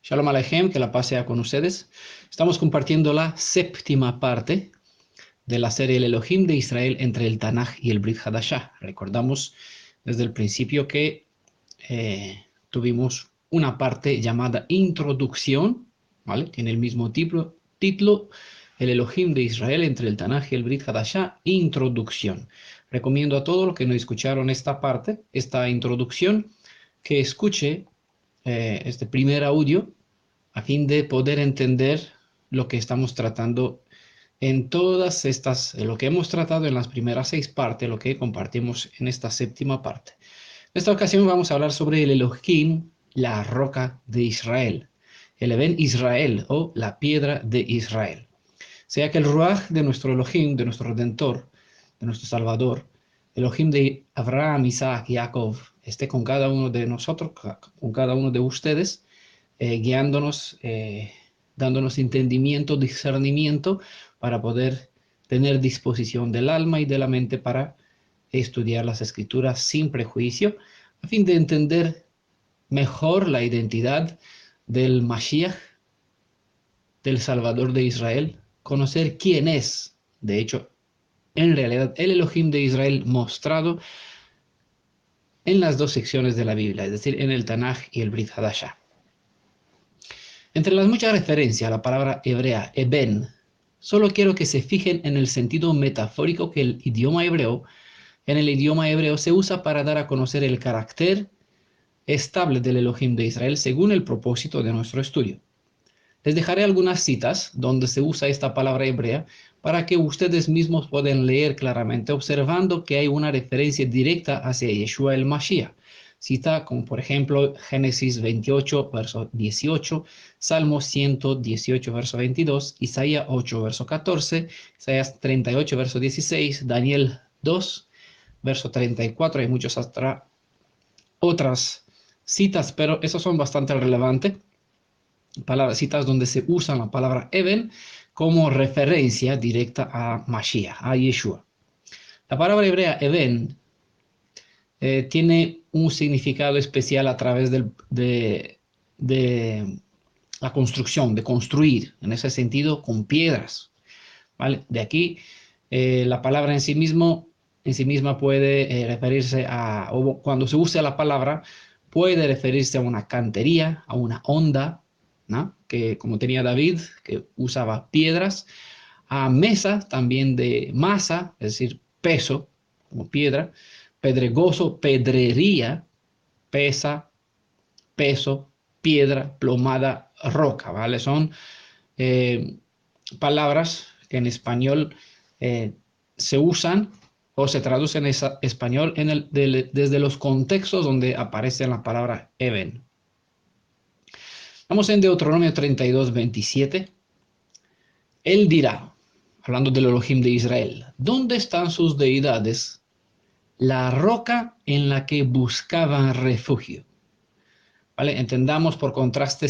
Shalom Aleichem, que la paz sea con ustedes. Estamos compartiendo la séptima parte de la serie El Elohim de Israel entre el Tanaj y el Brit Hadashah. Recordamos desde el principio que tuvimos una parte llamada Introducción, ¿vale? Tiene el mismo título, El Elohim de Israel entre el Tanaj y el Brit Hadashah, Introducción. Recomiendo a todos los que no escucharon esta parte, esta introducción, que escuche este primer audio a fin de poder entender lo que estamos tratando en todas estas, lo que hemos tratado en las primeras 6 partes, lo que compartimos en esta séptima parte. En esta ocasión vamos a hablar sobre el Elohim, la roca de Israel, el Eben Israel o la piedra de Israel. Sea que el Ruach de nuestro Elohim, de nuestro Redentor, de nuestro Salvador, Elohim de Abraham, Isaac, Jacob, esté con cada uno de nosotros, con cada uno de ustedes, guiándonos, dándonos entendimiento, discernimiento, para poder tener disposición del alma y de la mente para estudiar las Escrituras sin prejuicio, a fin de entender mejor la identidad del Mashiach, del Salvador de Israel, conocer quién es, de hecho, en realidad, el Elohim de Israel mostrado en las 2 secciones de la Biblia, es decir, en el Tanaj y el Brit Hadashah. Entre las muchas referencias a la palabra hebrea, Eben, solo quiero que se fijen en el sentido metafórico que en el idioma hebreo se usa para dar a conocer el carácter estable del Elohim de Israel según el propósito de nuestro estudio. Les dejaré algunas citas donde se usa esta palabra hebrea para que ustedes mismos puedan leer claramente, observando que hay una referencia directa hacia Yeshua el Mashiach. Cita como por ejemplo Génesis 28, verso 18, Salmo 118, verso 22, Isaías 8, verso 14, Isaías 38, verso 16, Daniel 2, verso 34. Hay muchas otras citas, pero esas son bastante relevantes. Citas donde se usa la palabra Eben como referencia directa a Mashiach, a Yeshua. La palabra hebrea Eben tiene un significado especial a través de la construcción, de construir, en ese sentido, con piedras, ¿vale? De aquí, la palabra en sí misma puede referirse a, o cuando se usa la palabra, puede referirse a una cantería, a una onda, ¿no? Que como tenía David, que usaba piedras, a mesa también de masa, es decir, peso, como piedra, pedregoso, pedrería, pesa, peso, piedra, plomada, roca, ¿vale? Son palabras que en español se usan o se traducen en español desde los contextos donde aparece la palabra Eben. Vamos en Deuteronomio 32, 27. Él dirá, hablando del Elohim de Israel, ¿dónde están sus deidades? La roca en la que buscaban refugio. ¿Vale? Entendamos por contraste,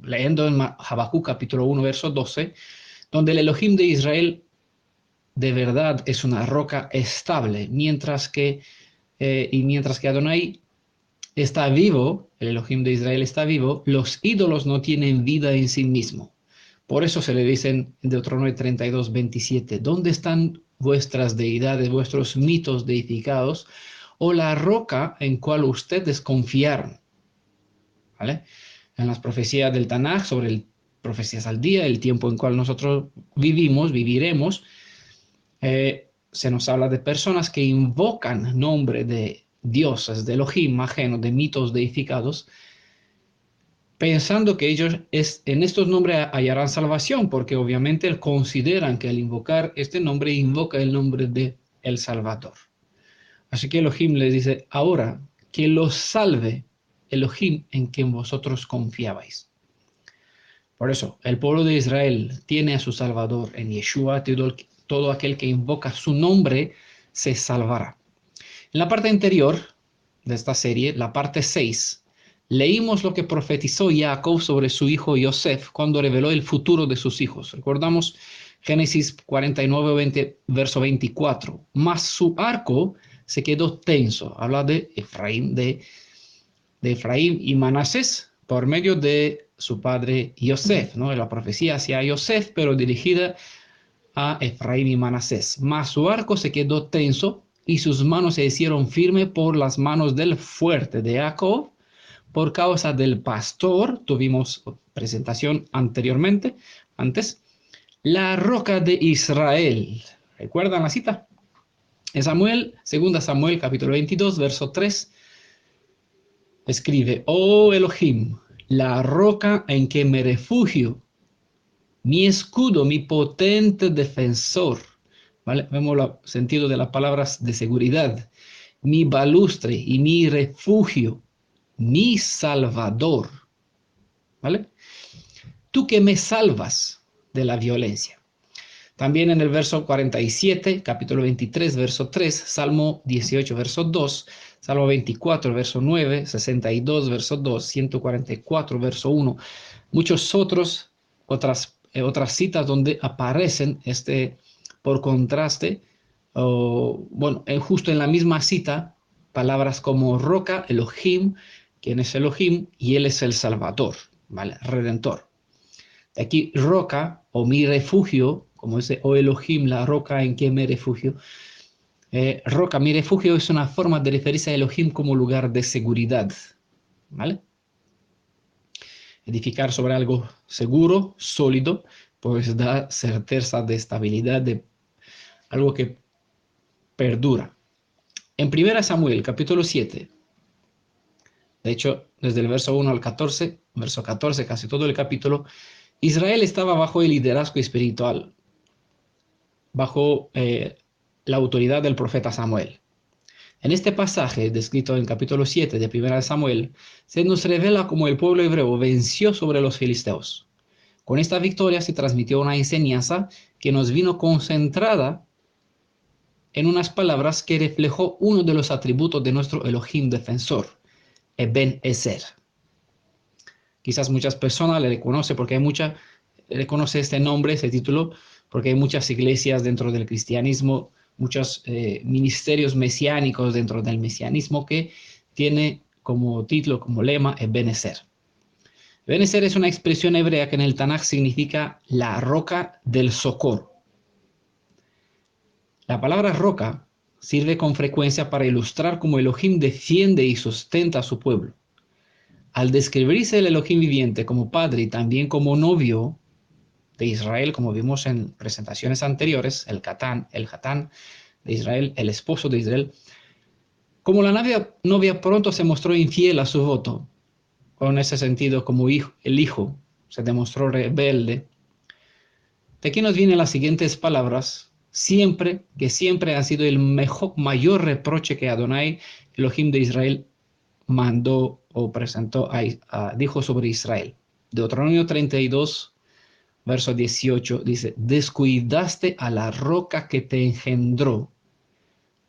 leyendo en Habacuc capítulo 1, verso 12, donde el Elohim de Israel de verdad es una roca estable, mientras que Adonai está vivo, el Elohim de Israel está vivo, los ídolos no tienen vida en sí mismo. Por eso se le dicen en Deuteronomio 32, 27, ¿dónde están vuestras deidades, vuestros mitos deificados, o la roca en cual ustedes confiaron? ¿Vale? En las profecías del Tanaj, sobre profecías al día, el tiempo en cual nosotros viviremos, se nos habla de personas que invocan nombre de dioses, de Elohim ajeno, de mitos deificados, pensando que ellos en estos nombres hallarán salvación, porque obviamente consideran que al invocar este nombre, invoca el nombre de el Salvador. Así que Elohim les dice, ahora que los salve Elohim en quien vosotros confiabais. Por eso, el pueblo de Israel tiene a su Salvador en Yeshua, todo aquel que invoca su nombre se salvará. En la parte anterior de esta serie, la parte 6, leímos lo que profetizó Jacob sobre su hijo Yosef cuando reveló el futuro de sus hijos. Recordamos Génesis 49, verso 24. Mas su arco se quedó tenso. Habla de Efraín, de Efraín y Manasés, por medio de su padre Yosef, ¿no? La profecía hacia Yosef, pero dirigida a Efraín y Manasés. Mas su arco se quedó tenso y sus manos se hicieron firmes por las manos del fuerte de Jacob, por causa del pastor. Tuvimos presentación anteriormente, antes. La roca de Israel. ¿Recuerdan la cita? En Samuel, 2 Samuel, capítulo 22, verso 3, escribe: Oh Elohim, la roca en que me refugio, mi escudo, mi potente defensor. ¿Vale? Vemos el sentido de las palabras de seguridad. Mi balustre y mi refugio, mi salvador. ¿Vale? Tú que me salvas de la violencia. También en el verso 47, capítulo 23, verso 3, Salmo 18, verso 2, Salmo 24, verso 9, 62, verso 2, 144, verso 1, muchos otras citas donde aparecen por contraste, justo en la misma cita, palabras como roca, Elohim, quien es Elohim, y él es el Salvador, ¿vale? Redentor. De aquí roca o mi refugio, como dice, oh Elohim, la roca en que me refugio. Roca, mi refugio, es una forma de referirse a Elohim como lugar de seguridad, ¿vale? Edificar sobre algo seguro, sólido, pues da certeza de estabilidad, de algo que perdura. En 1 Samuel, capítulo 7, de hecho, desde el verso 1 al 14, verso 14, casi todo el capítulo, Israel estaba bajo el liderazgo espiritual, bajo la autoridad del profeta Samuel. En este pasaje, descrito en capítulo 7 de 1 Samuel, se nos revela cómo el pueblo hebreo venció sobre los filisteos. Con esta victoria se transmitió una enseñanza que nos vino concentrada en unas palabras que reflejó uno de los atributos de nuestro Elohim defensor, Eben Ezer. Quizás muchas personas le reconocen reconoce este nombre, este título, porque hay muchas iglesias dentro del cristianismo, muchos ministerios mesiánicos dentro del mesianismo que tiene como título, como lema, Eben Ezer. Eben Ezer es una expresión hebrea que en el Tanaj significa la roca del socorro. La palabra roca sirve con frecuencia para ilustrar cómo Elohim defiende y sustenta a su pueblo. Al describirse el Elohim viviente como padre y también como novio de Israel, como vimos en presentaciones anteriores, el Hatán de Israel, el esposo de Israel, como la novia pronto se mostró infiel a su voto, o en ese sentido como el hijo se demostró rebelde. De aquí nos vienen las siguientes palabras, siempre han sido el mayor reproche que Adonai, Elohim de Israel, mandó o presentó, dijo sobre Israel. Deuteronomio 32, verso 18, dice: descuidaste a la roca que te engendró,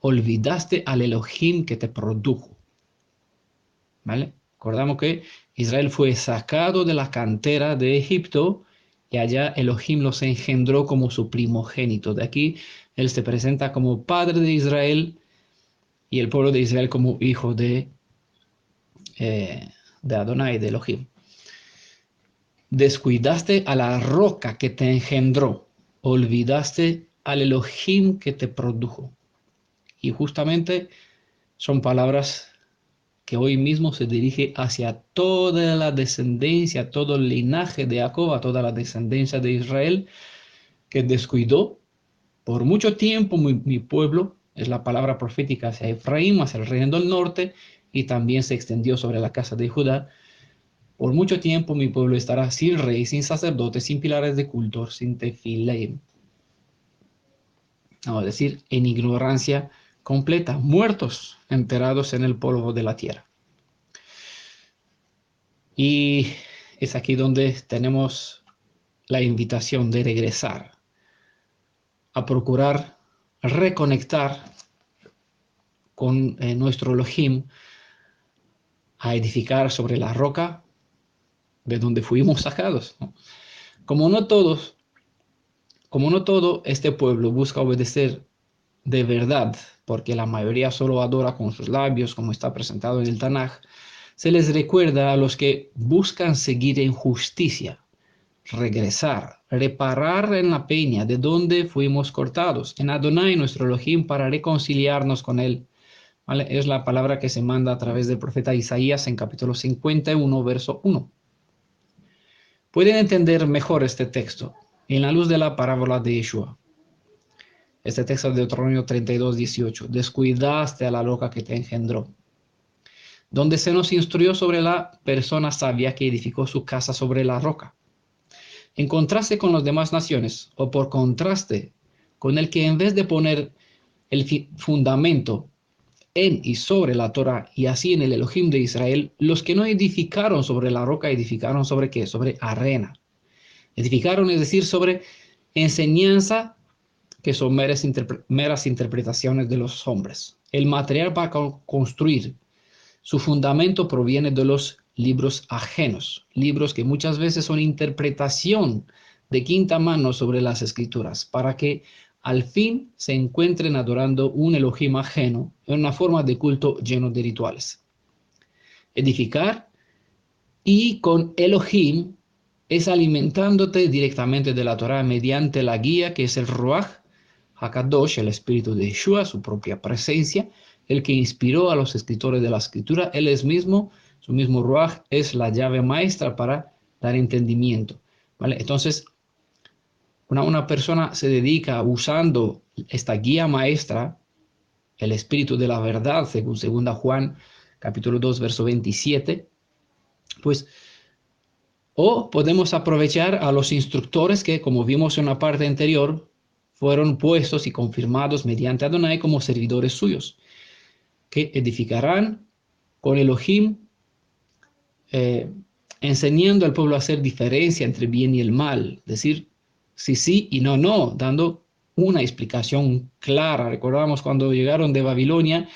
olvidaste al Elohim que te produjo. ¿Vale? Recordamos que Israel fue sacado de la cantera de Egipto y allá Elohim los engendró como su primogénito. De aquí él se presenta como padre de Israel y el pueblo de Israel como hijo de Adonai, de Elohim. Descuidaste a la roca que te engendró, olvidaste al Elohim que te produjo. Y justamente son palabras que hoy mismo se dirige hacia toda la descendencia, todo el linaje de Jacob, a toda la descendencia de Israel, que descuidó por mucho tiempo mi pueblo. Es la palabra profética hacia Efraín, hacia el reino del norte, y también se extendió sobre la casa de Judá. Por mucho tiempo mi pueblo estará sin rey, sin sacerdote, sin pilares de culto, sin tefilín. Es decir, en ignorancia completa, muertos, enterrados en el polvo de la tierra. Y es aquí donde tenemos la invitación de regresar, a procurar reconectar con nuestro Elohim, a edificar sobre la roca de donde fuimos sacados, ¿no? Como no todo este pueblo busca obedecer de verdad, porque la mayoría solo adora con sus labios, como está presentado en el Tanaj, se les recuerda a los que buscan seguir en justicia, regresar, reparar en la peña de donde fuimos cortados, en Adonai nuestro Elohim, para reconciliarnos con él. ¿Vale? Es la palabra que se manda a través del profeta Isaías en capítulo 51, verso 1. Pueden entender mejor este texto en la luz de la parábola de Yeshua. Este texto de Deuteronomio 32, 18. Descuidaste a la loca que te engendró, donde se nos instruyó sobre la persona sabia que edificó su casa sobre la roca. En contraste con las demás naciones, o por contraste con el que en vez de poner el fundamento en y sobre la Torah y así en el Elohim de Israel, los que no edificaron sobre la roca edificaron sobre ¿qué? Sobre arena. Edificaron, es decir, sobre enseñanza que son meras interpretaciones de los hombres. El material para construir su fundamento proviene de los libros ajenos, libros que muchas veces son interpretación de quinta mano sobre las escrituras, para que al fin se encuentren adorando un Elohim ajeno en una forma de culto lleno de rituales. Edificar y con Elohim es alimentándote directamente de la Torah mediante la guía que es el Ruach HaKadosh, el espíritu de Yeshua, su propia presencia, el que inspiró a los escritores de la escritura. Él es mismo, su mismo Ruach es la llave maestra para dar entendimiento. ¿Vale? Entonces, una persona se dedica usando esta guía maestra, el espíritu de la verdad, según 2 Juan, capítulo 2, verso 27, pues, o podemos aprovechar a los instructores que, como vimos en la parte anterior, fueron puestos y confirmados mediante Adonai como servidores suyos, que edificarán con Elohim, enseñando al pueblo a hacer diferencia entre bien y el mal, decir sí, sí y no, no, dando una explicación clara. Recordamos cuando llegaron de Babilonia,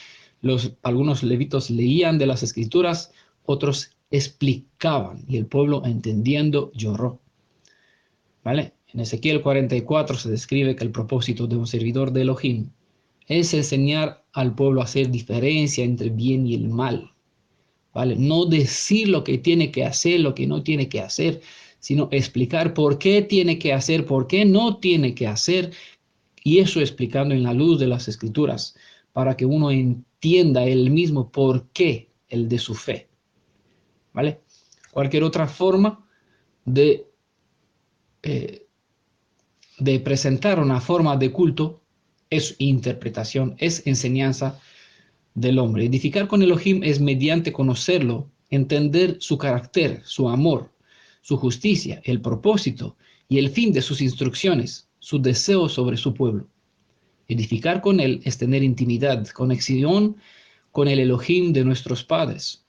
algunos levitas leían de las escrituras, otros explicaban, y el pueblo entendiendo lloró. ¿Vale? En Ezequiel 44 se describe que el propósito de un servidor de Elohim es enseñar al pueblo a hacer diferencia entre bien y el mal. ¿Vale? No decir lo que tiene que hacer, lo que no tiene que hacer, sino explicar por qué tiene que hacer, por qué no tiene que hacer, y eso explicando en la luz de las Escrituras, para que uno entienda el mismo por qué, el de su fe. ¿Vale? Cualquier otra forma de presentar una forma de culto es interpretación, es enseñanza del hombre. Edificar con Elohim es mediante conocerlo, entender su carácter, su amor, su justicia, el propósito y el fin de sus instrucciones, su deseo sobre su pueblo. Edificar con él es tener intimidad, conexión con el Elohim de nuestros padres.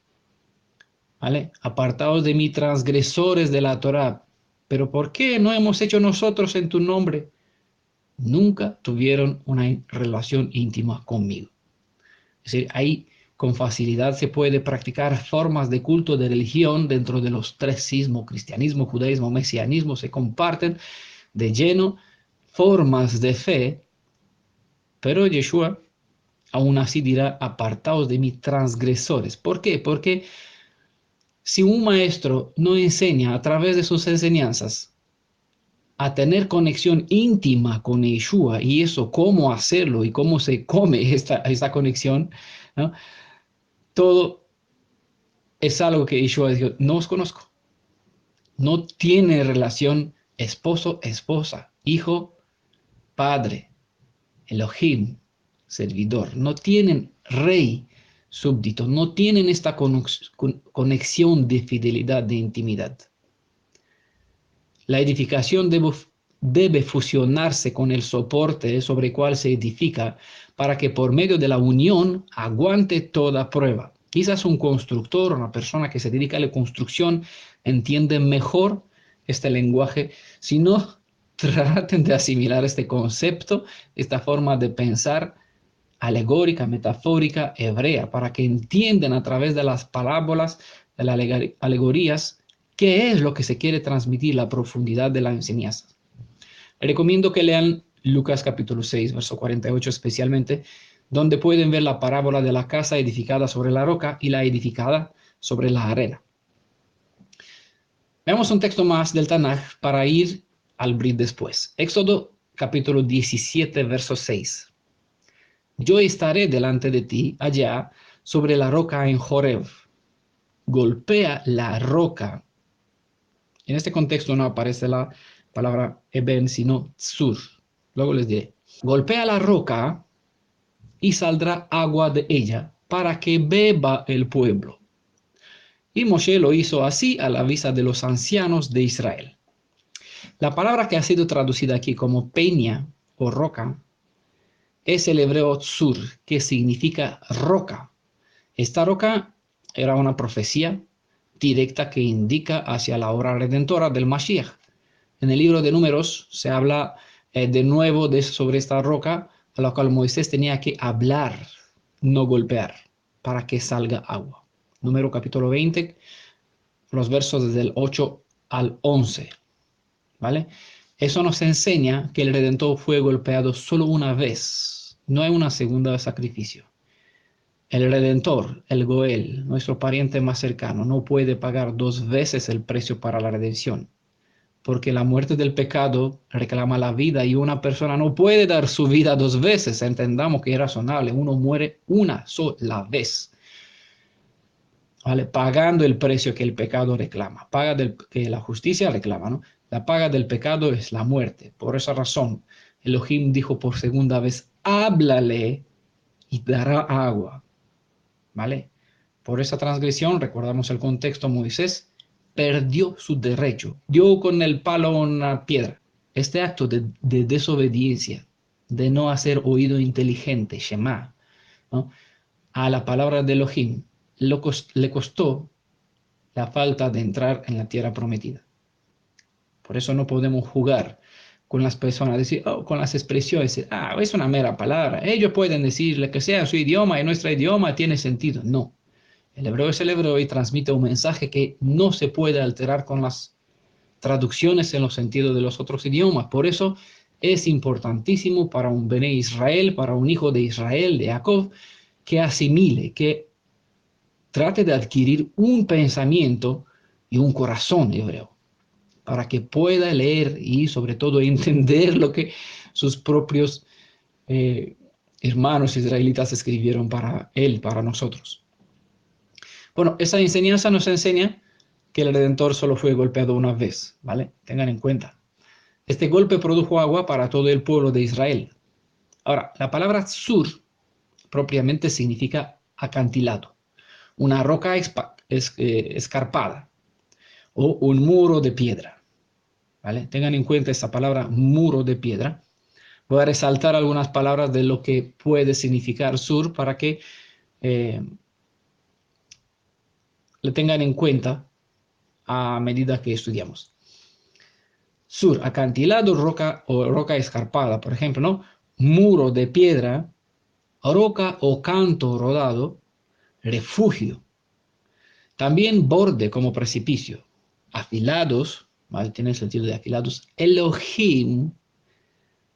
¿Vale? Apartados de mí, transgresores de la Torah. ¿Pero por qué no hemos hecho nosotros en tu nombre? Nunca tuvieron una relación íntima conmigo. Es decir, ahí con facilidad se puede practicar formas de culto, de religión dentro de los tres sismos, cristianismo, judaísmo, mesianismo, se comparten de lleno formas de fe, pero Yeshua aún así dirá, apartaos de mí, transgresores. ¿Por qué? Porque si un maestro no enseña a través de sus enseñanzas a tener conexión íntima con Yeshua, y eso, cómo hacerlo y cómo se come esta conexión, ¿no? Todo es algo que Yeshua dijo, no os conozco. No tiene relación esposo, esposa, hijo, padre, Elohim, servidor. No tienen rey, súbdito. No tienen esta conexión de fidelidad, de intimidad. La edificación debe fusionarse con el soporte sobre el cual se edifica para que por medio de la unión aguante toda prueba. Quizás un constructor, una persona que se dedica a la construcción, entiende mejor este lenguaje. Si no, traten de asimilar este concepto, esta forma de pensar alegórica, metafórica, hebrea, para que entiendan a través de las parábolas, de las alegorías, qué es lo que se quiere transmitir, la profundidad de la enseñanza. Les recomiendo que lean Lucas capítulo 6, verso 48 especialmente, donde pueden ver la parábola de la casa edificada sobre la roca y la edificada sobre la arena. Veamos un texto más del Tanaj para ir al Brit después. Éxodo capítulo 17, verso 6. Yo estaré delante de ti allá sobre la roca en Horeb. Golpea la roca. En este contexto no aparece la palabra Eben, sino Tsur. Luego les diré. Golpea la roca y saldrá agua de ella para que beba el pueblo. Y Moshe lo hizo así a la vista de los ancianos de Israel. La palabra que ha sido traducida aquí como peña o roca es el hebreo Tsur, que significa roca. Esta roca era una profecía directa que indica hacia la obra redentora del Mashiach. En el libro de Números se habla de nuevo sobre esta roca, a la cual Moisés tenía que hablar, no golpear, para que salga agua. Número capítulo 20, los versos desde el 8 al 11. ¿Vale? Eso nos enseña que el Redentor fue golpeado solo una vez, no hay una segunda sacrificio. El Redentor, el Goel, nuestro pariente más cercano, no puede pagar 2 veces el precio para la redención, porque la muerte del pecado reclama la vida y una persona no puede dar su vida 2 veces. Entendamos que es razonable, uno muere una sola vez, ¿vale? Pagando el precio que el pecado reclama, que la justicia reclama, ¿no? La paga del pecado es la muerte. Por esa razón, Elohim dijo por segunda vez, háblale y dará agua. ¿Vale? Por esa transgresión, recordamos el contexto, Moisés perdió su derecho, dio con el palo una piedra. Este acto de desobediencia, de no hacer oído inteligente, Shema, ¿no?, a la palabra de Elohim, le costó la falta de entrar en la tierra prometida. Por eso no podemos jugar con las personas, decir, con las expresiones, es una mera palabra. Ellos pueden decirle que sea su idioma y nuestro idioma tiene sentido. No. El hebreo es el hebreo y transmite un mensaje que no se puede alterar con las traducciones en los sentidos de los otros idiomas. Por eso es importantísimo para un Bene Israel, para un hijo de Israel, de Jacob, que asimile, que trate de adquirir un pensamiento y un corazón hebreo, para que pueda leer y sobre todo entender lo que sus propios hermanos israelitas escribieron para él, para nosotros. Bueno, esa enseñanza nos enseña que el Redentor solo fue golpeado una vez, ¿vale? Tengan en cuenta. Este golpe produjo agua para todo el pueblo de Israel. Ahora, la palabra sur propiamente significa acantilado, una roca escarpada o un muro de piedra, ¿vale? Tengan en cuenta esta palabra muro de piedra. Voy a resaltar algunas palabras de lo que puede significar sur para que le tengan en cuenta a medida que estudiamos. Sur, acantilado, roca o roca escarpada, por ejemplo, ¿no? Muro de piedra, roca o canto rodado, refugio. También borde como precipicio. Afilados, ¿vale? Tiene el sentido de afilados. Elohim,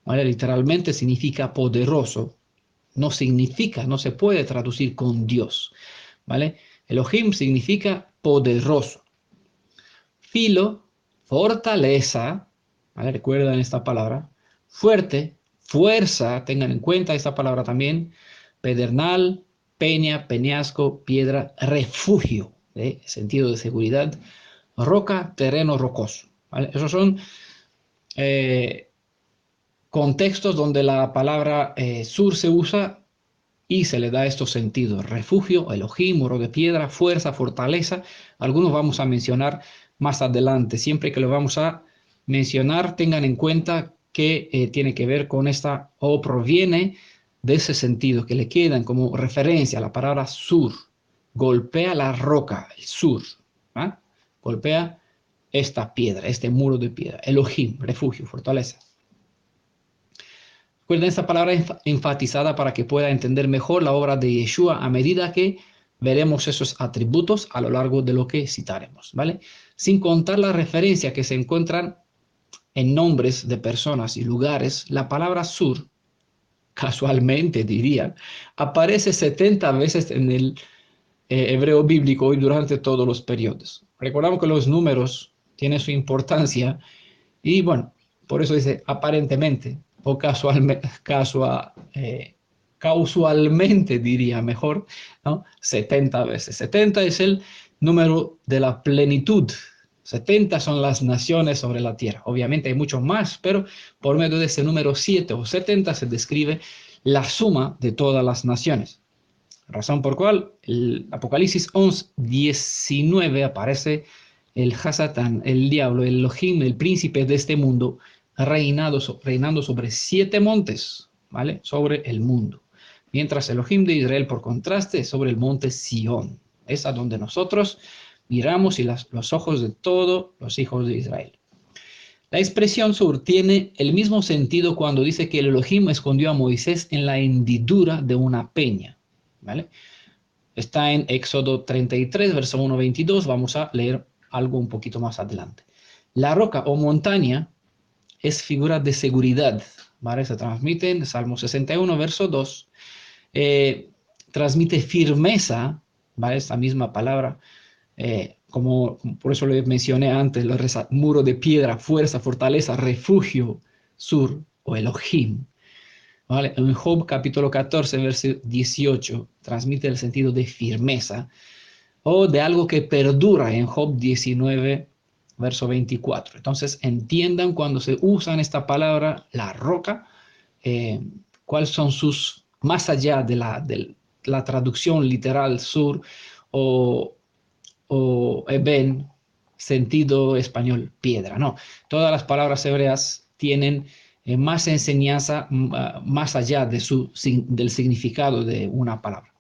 ¿vale? Literalmente significa poderoso. No significa, no se puede traducir con Dios, ¿vale? Elohim significa poderoso. Filo, fortaleza, ¿vale? Recuerden esta palabra. Fuerte, fuerza, tengan en cuenta esta palabra también. Pedernal, peña, peñasco, piedra, refugio, sentido de seguridad. Roca, terreno rocoso, ¿vale? Esos son contextos donde la palabra sur se usa y se le da estos sentidos: refugio, Elohim, muro de piedra, fuerza, fortaleza. Algunos vamos a mencionar más adelante. Siempre que lo vamos a mencionar, tengan en cuenta que tiene que ver con esta, o proviene de ese sentido, que le quedan como referencia a la palabra sur. Golpea la roca, el sur, ¿eh? Golpea esta piedra, este muro de piedra. Elohim, refugio, fortaleza. Recuerden esta palabra enfatizada para que pueda entender mejor la obra de Yeshua a medida que veremos esos atributos a lo largo de lo que citaremos, ¿vale? Sin contar la referencia que se encuentran en nombres de personas y lugares, la palabra sur, casualmente diría, aparece 70 veces en el hebreo bíblico y durante todos los periodos. Recordamos que los números tienen su importancia y bueno, por eso dice aparentemente o casualmente diría mejor, ¿no? 70 veces. 70 es el número de la plenitud. 70 son las naciones sobre la tierra. Obviamente hay muchos más, pero por medio de ese número 7 o 70 se describe la suma de todas las naciones. Razón por cual el Apocalipsis 11:19 aparece el Hasatán, el diablo, el Elohim, el príncipe de este mundo, reinando sobre 7 montes, ¿vale? Sobre el mundo. Mientras Elohim de Israel, por contraste, sobre el monte Sión. Es a donde nosotros miramos y los ojos de todos los hijos de Israel. La expresión sur tiene el mismo sentido cuando dice que el Elohim escondió a Moisés en la hendidura de una peña, ¿vale? Está en Éxodo 33, verso 1-22. Vamos a leer algo un poquito más adelante. La roca o montaña es figura de seguridad, ¿vale? Se transmite en Salmo 61, verso 2. Transmite firmeza, ¿vale? Esta misma palabra, como por eso lo mencioné antes, muro de piedra, fuerza, fortaleza, refugio, sur o Elohim. ¿Vale? En Job capítulo 14, verso 18, transmite el sentido de firmeza o de algo que perdura en Job 19, verso 24. Entonces, entiendan cuando se usan esta palabra, la roca, cuáles son sus, más allá de la traducción literal sur o eben, sentido español, piedra. No, todas las palabras hebreas tienen más enseñanza más allá del significado de una palabra.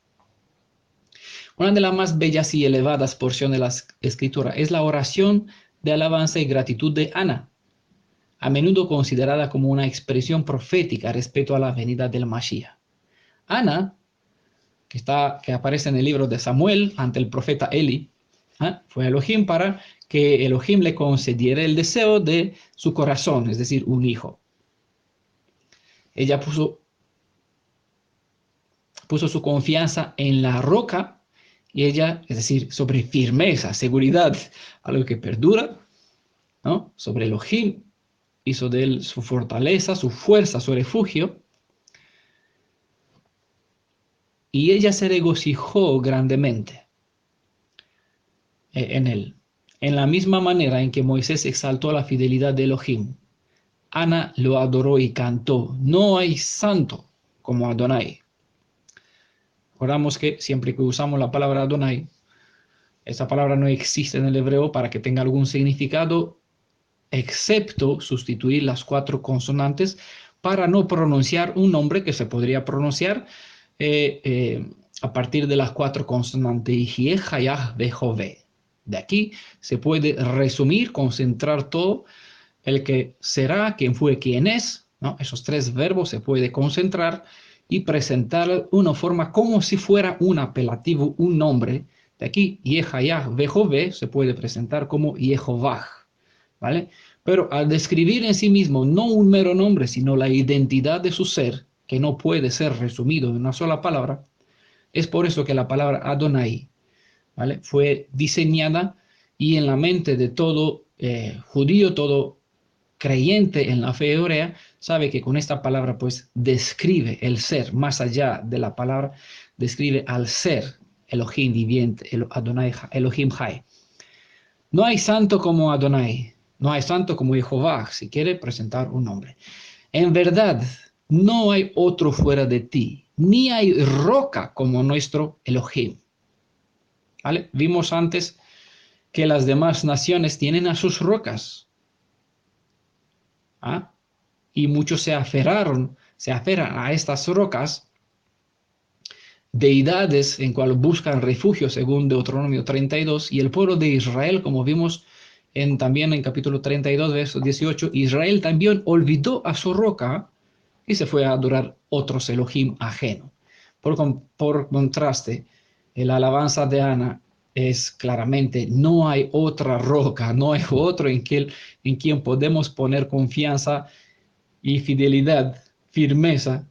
Una de las más bellas y elevadas porciones de la Escritura es la oración de alabanza y gratitud de Ana, a menudo considerada como una expresión profética respecto a la venida del Mashiach. Ana, que aparece en el libro de Samuel ante el profeta Eli, fue Elohim para que Elohim le concediera el deseo de su corazón, es decir, un hijo. Ella puso su confianza en la roca y ella, es decir, sobre firmeza, seguridad, algo que perdura, ¿no? Sobre Elohim, hizo de él su fortaleza, su fuerza, su refugio. Y ella se regocijó grandemente en él. En la misma manera en que Moisés exaltó la fidelidad de Elohim, Ana lo adoró y cantó: no hay santo como Adonai. Recordamos que siempre que usamos la palabra Adonai, esa palabra no existe en el hebreo para que tenga algún significado, excepto sustituir las 4 consonantes para no pronunciar un nombre que se podría pronunciar a partir de las 4 consonantes. Yihye, Hayah, Behove. De aquí se puede resumir, concentrar todo, el que será, quién fue, quién es, ¿no? Esos 3 verbos se puede concentrar y presentar una forma como si fuera un apelativo, un nombre. De aquí, Yehayah, Behove, se puede presentar como Yehovah, ¿vale? Pero al describir en sí mismo no un mero nombre, sino la identidad de su ser, que no puede ser resumido en una sola palabra, es por eso que la palabra Adonai, ¿vale?, fue diseñada y en la mente de todo judío, todo creyente en la fe hebrea, sabe que con esta palabra pues describe el ser, más allá de la palabra, describe al ser, Elohim viviente, Adonai, Elohim Jai. No hay santo como Adonai, no hay santo como Jehová, si quiere presentar un nombre. En verdad, no hay otro fuera de ti, ni hay roca como nuestro Elohim. ¿Vale? Vimos antes que las demás naciones tienen a sus rocas. Y muchos se aferran a estas rocas, deidades en cual buscan refugio según Deuteronomio 32, y el pueblo de Israel, como vimos también en capítulo 32, verso 18, Israel también olvidó a su roca y se fue a adorar otros Elohim ajeno. Por contraste, la alabanza de Ana es claramente: no hay otra roca, no hay otro en quien podemos poner confianza y fidelidad, firmeza,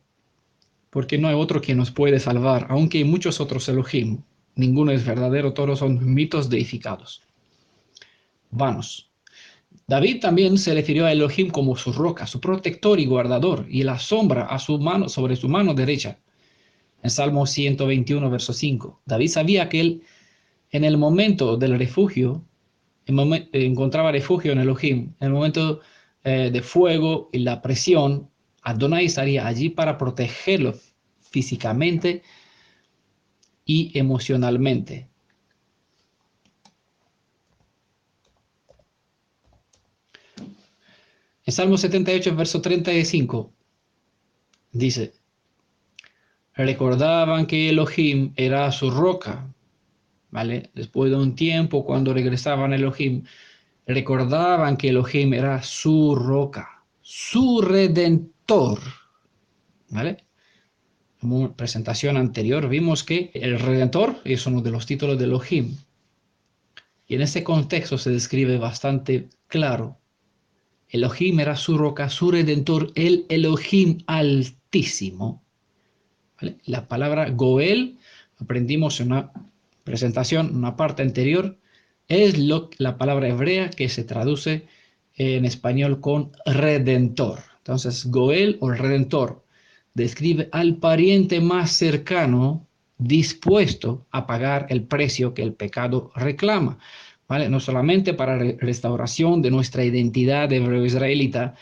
porque no hay otro que nos puede salvar, aunque hay muchos otros Elohim, ninguno es verdadero, todos son mitos deificados, vanos. David también se refirió a Elohim como su roca, su protector y guardador, y la sombra a su mano, sobre su mano derecha. En Salmo 121, verso 5. David sabía que él, en el momento del refugio, encontraba refugio en Elohim. En el momento de fuego y la presión, Adonai estaría allí para protegerlo físicamente y emocionalmente. En Salmo 78, verso 35, dice, recordaban que Elohim era su roca, ¿vale? Después de un tiempo, cuando regresaban a Elohim, recordaban que Elohim era su roca, su redentor, ¿vale? En una presentación anterior vimos que el redentor es uno de los títulos de Elohim. Y en este contexto se describe bastante claro. Elohim era su roca, su redentor, el Elohim altísimo. ¿Vale? La palabra Goel, aprendimos en una presentación, una parte anterior, es la palabra hebrea que se traduce en español con redentor. Entonces, Goel o redentor describe al pariente más cercano dispuesto a pagar el precio que el pecado reclama. ¿Vale? No solamente para restauración de nuestra identidad de hebreo israelita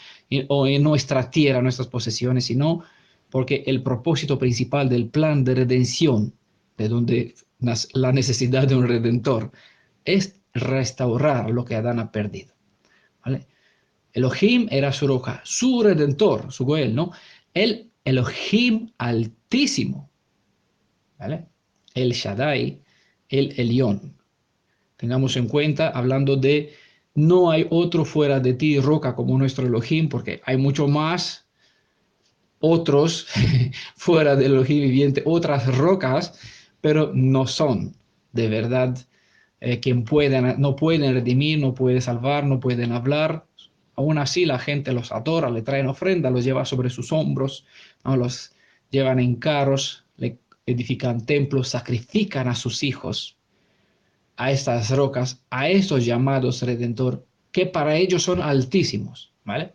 o en nuestra tierra, nuestras posesiones, sino porque el propósito principal del plan de redención, de donde la necesidad de un redentor, es restaurar lo que Adán ha perdido. ¿Vale? Elohim era su roca, su redentor, su Goel, ¿no? El Elohim altísimo, ¿vale? El Shaddai, el Elión. Tengamos en cuenta, hablando de no hay otro fuera de ti, roca, como nuestro Elohim, porque hay mucho más otros fuera del Elohim viviente, otras rocas, pero no son de verdad quien no pueden redimir, no pueden salvar, no pueden hablar. Aún así la gente los adora, le traen ofrenda, los lleva sobre sus hombros, ¿no? Los llevan en carros, le edifican templos, sacrifican a sus hijos a estas rocas, a estos llamados redentor, que para ellos son altísimos, ¿vale?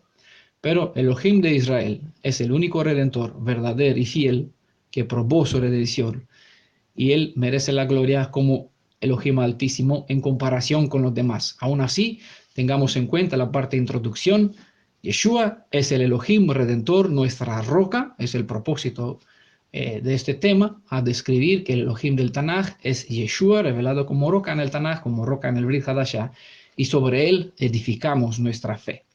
Pero Elohim de Israel es el único redentor verdadero y fiel que probó su redención, y él merece la gloria como Elohim altísimo en comparación con los demás. Aún así, tengamos en cuenta la parte de introducción. Yeshua es el Elohim redentor, nuestra roca, es el propósito de este tema, a describir que el Elohim del Tanaj es Yeshua, revelado como roca en el Tanaj, como roca en el Brit Hadashah, y sobre él edificamos nuestra fe.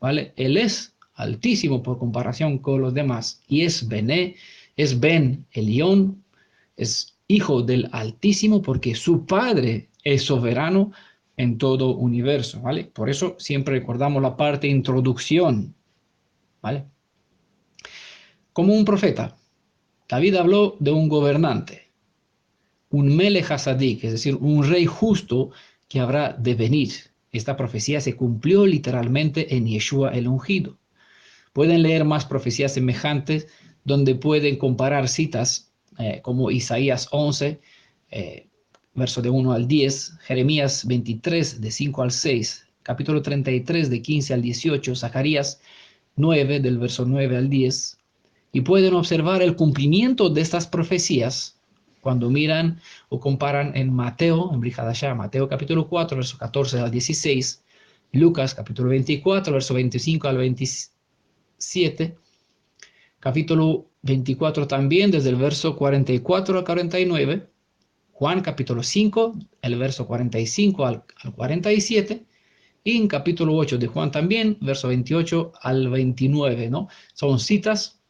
¿Vale? Él es altísimo por comparación con los demás, y es Ben Elión, es hijo del Altísimo, porque su Padre es soberano en todo universo, ¿vale? Por eso siempre recordamos la parte de introducción, ¿vale? Como un profeta, David habló de un gobernante, un Melech Hasadik, es decir, un rey justo que habrá de venir. Esta profecía se cumplió literalmente en Yeshua el ungido. Pueden leer más profecías semejantes donde pueden comparar citas como Isaías 11, verso de 1 al 10, Jeremías 23, de 5 al 6, capítulo 33, de 15 al 18, Zacarías 9, del verso 9 al 10, y pueden observar el cumplimiento de estas profecías cuando miran o comparan en Mateo, en Brit Hadashah, Mateo capítulo 4, verso 14 al 16, Lucas capítulo 24, verso 25 al 27, capítulo 24 también, desde el verso 44 al 49, Juan capítulo 5, el verso 45 al 47, y en capítulo 8 de Juan también, verso 28 al 29, ¿no? Son citas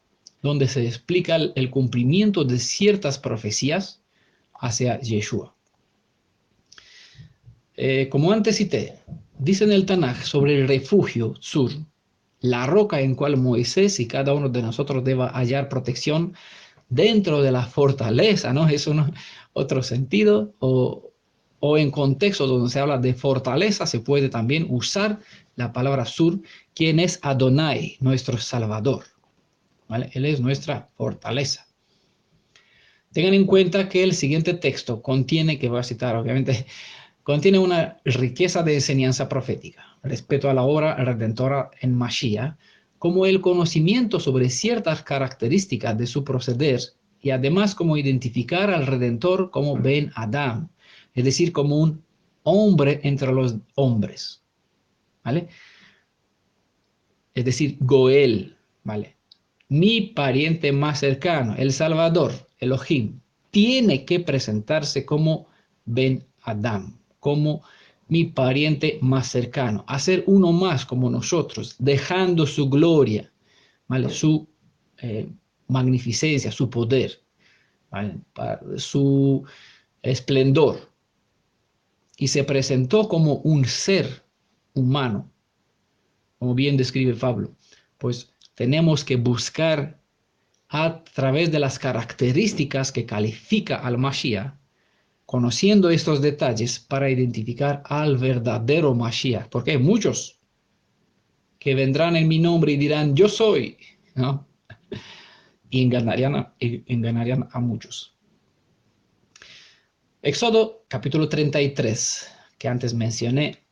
donde se explica el cumplimiento de ciertas profecías hacia Yeshua. Como antes cité, dice en el Tanaj sobre el refugio Sur, la roca en cual Moisés y cada uno de nosotros deba hallar protección dentro de la fortaleza, ¿no? Es otro sentido, o en contexto donde se habla de fortaleza, se puede también usar la palabra Sur, quien es Adonai, nuestro Salvador, ¿vale? Él es nuestra fortaleza. Tengan en cuenta que el siguiente texto contiene, que voy a citar obviamente, contiene una riqueza de enseñanza profética respecto a la obra redentora en Mashiach, como el conocimiento sobre ciertas características de su proceder y además como identificar al Redentor como Ben Adam, es decir, como un hombre entre los hombres, ¿vale? Es decir, Goel, ¿vale? Mi pariente más cercano, el Salvador, Elohim, tiene que presentarse como Ben Adam, como mi pariente más cercano, hacer uno más como nosotros, dejando su gloria, ¿vale? Su magnificencia, su poder, ¿vale? Su esplendor. Y se presentó como un ser humano, como bien describe Pablo. Pues tenemos que buscar a través de las características que califica al Mashiach, conociendo estos detalles para identificar al verdadero Mashiach, porque hay muchos que vendrán en mi nombre y dirán, yo soy, ¿no? Y engañarían a muchos. Éxodo capítulo 33, que antes mencioné,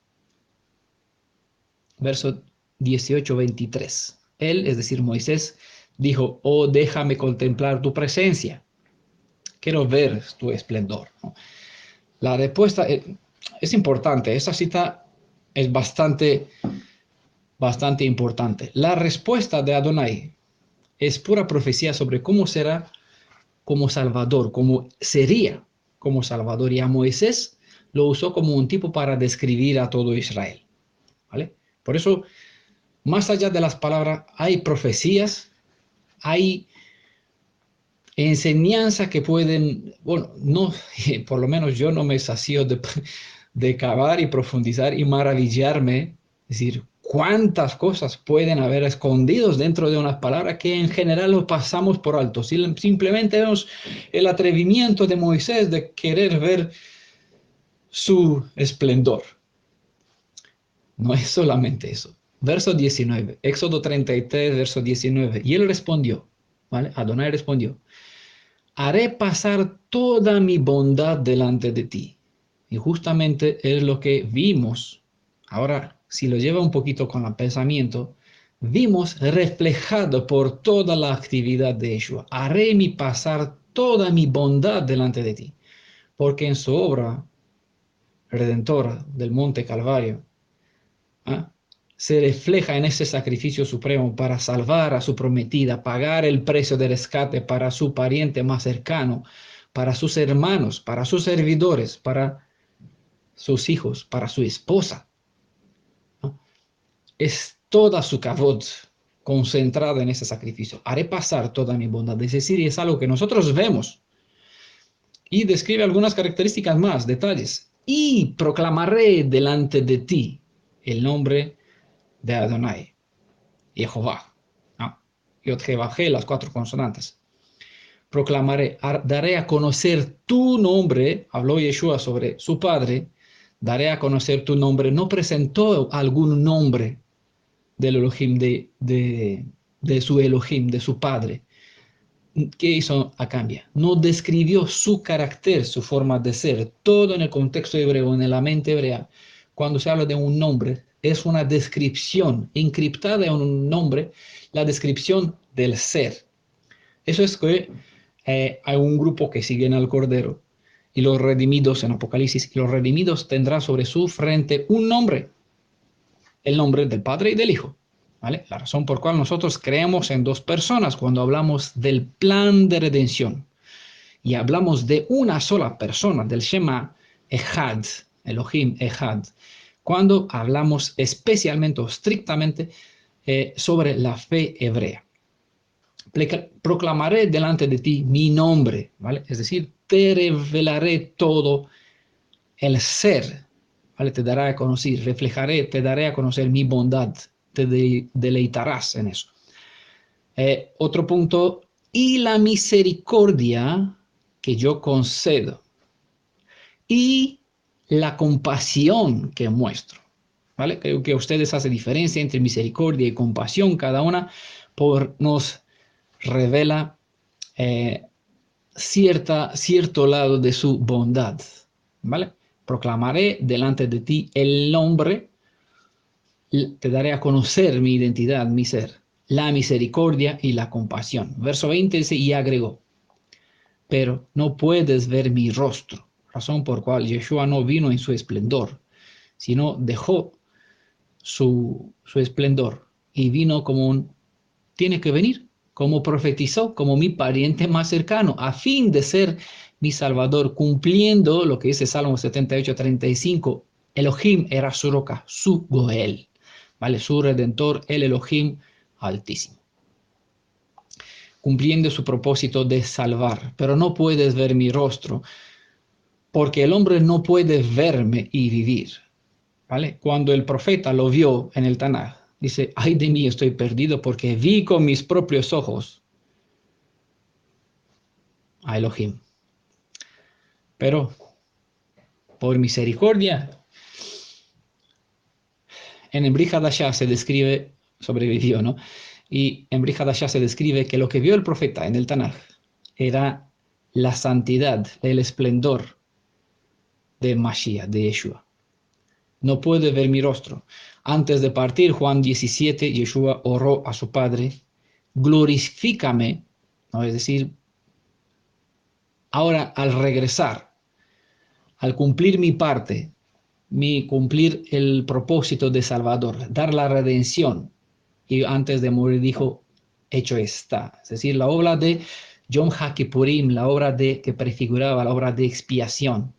verso 18-23. Él, es decir, Moisés, dijo, oh, déjame contemplar tu presencia. Quiero ver tu esplendor, ¿no? La respuesta es importante. Esa cita es bastante importante. La respuesta de Adonai es pura profecía sobre cómo será como Salvador, cómo sería como Salvador. Y a Moisés lo usó como un tipo para describir a todo Israel, ¿vale? Por eso, más allá de las palabras, hay profecías, hay enseñanzas que pueden, bueno, no, por lo menos yo no me sacio de cavar y profundizar y maravillarme, es decir, cuántas cosas pueden haber escondidos dentro de unas palabras que en general lo pasamos por alto. Simplemente vemos el atrevimiento de Moisés de querer ver su esplendor. No es solamente eso. Verso 19, Éxodo 33, verso 19. Y él respondió, ¿vale? Adonai respondió, haré pasar toda mi bondad delante de ti. Y justamente es lo que vimos. Ahora, si lo lleva un poquito con el pensamiento, vimos reflejado por toda la actividad de Yeshua. Haré mi pasar toda mi bondad delante de ti. Porque en su obra redentora del Monte Calvario, ¿ah?, se refleja en ese sacrificio supremo para salvar a su prometida, pagar el precio de rescate para su pariente más cercano, para sus hermanos, para sus servidores, para sus hijos, para su esposa, ¿no? Es toda su kavod concentrada en ese sacrificio. Haré pasar toda mi bondad. Es decir, es algo que nosotros vemos. Y describe algunas características más, detalles. Y proclamaré delante de ti el nombre de Adonai, Jehová, ¿no? Yod-Heh-Vah-Heh, las 4 consonantes. Proclamaré, daré a conocer tu nombre, habló Yeshua sobre su padre, daré a conocer tu nombre. No presentó algún nombre del Elohim, de su Elohim, de su padre. ¿Qué hizo a cambio? No describió su carácter, su forma de ser. Todo en el contexto hebreo, en la mente hebrea, cuando se habla de un nombre, es una descripción encriptada en un nombre, la descripción del ser. Eso es que hay un grupo que siguen al Cordero y los redimidos en Apocalipsis, y los redimidos tendrán sobre su frente un nombre, el nombre del Padre y del Hijo, ¿vale? La razón por cual nosotros creemos en dos personas cuando hablamos del plan de redención y hablamos de una sola persona, del Shema Echad, Elohim Echad, cuando hablamos especialmente o estrictamente sobre la fe hebrea. Proclamaré delante de ti mi nombre, ¿vale? Es decir, te revelaré todo el ser, ¿vale? Te dará a conocer, reflejaré, te daré a conocer mi bondad, te deleitarás en eso. Otro punto, y la misericordia que yo concedo y la compasión que muestro, ¿vale? Creo que ustedes hacen diferencia entre misericordia y compasión, cada una nos revela cierto lado de su bondad, ¿vale? Proclamaré delante de ti el nombre, te daré a conocer mi identidad, mi ser, la misericordia y la compasión. Verso 20 dice, y agregó, pero no puedes ver mi rostro, razón por cual Yeshua no vino en su esplendor, sino dejó su esplendor y vino tiene que venir, como profetizó, como mi pariente más cercano, a fin de ser mi salvador, cumpliendo lo que dice Salmo 78:35, Elohim era su roca, su Goel, ¿vale? Su redentor, el Elohim altísimo, cumpliendo su propósito de salvar. Pero no puedes ver mi rostro, porque el hombre no puede verme y vivir, ¿vale? Cuando el profeta lo vio en el Tanaj, dice, ay de mí, estoy perdido porque vi con mis propios ojos a Elohim. Pero por misericordia, en Brit Hadashah se describe, sobrevivió, ¿no? Y en Brit Hadashah se describe que lo que vio el profeta en el Tanaj era la santidad, el esplendor de Mashiach, de Yeshua. No puede ver mi rostro. Antes de partir, Juan 17, Yeshua oró a su Padre, glorifícame, ¿no? Es decir, ahora al regresar, al cumplir mi parte, cumplir el propósito de Salvador, dar la redención. Y antes de morir dijo, hecho está. Es decir, la obra de Yom HaKippurim, la obra que prefiguraba la obra de expiación,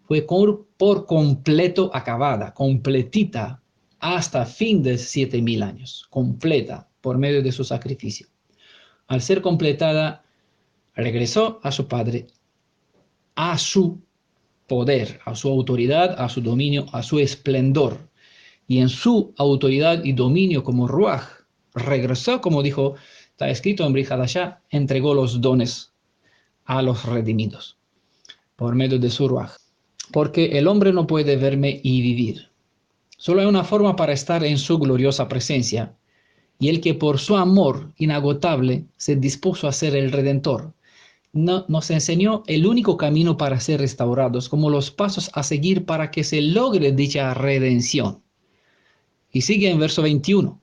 fue por completo acabada, completita, hasta fin de 7,000 años, completa por medio de su sacrificio. Al ser completada, regresó a su Padre, a su poder, a su autoridad, a su dominio, a su esplendor. Y en su autoridad y dominio como Ruach, regresó, como dijo, está escrito en Brit Hadashah, entregó los dones a los redimidos por medio de su Ruach. Porque el hombre no puede verme y vivir. Solo hay una forma para estar en su gloriosa presencia, y el que por su amor inagotable se dispuso a ser el Redentor, nos enseñó el único camino para ser restaurados, como los pasos a seguir para que se logre dicha redención. Y sigue en verso 21.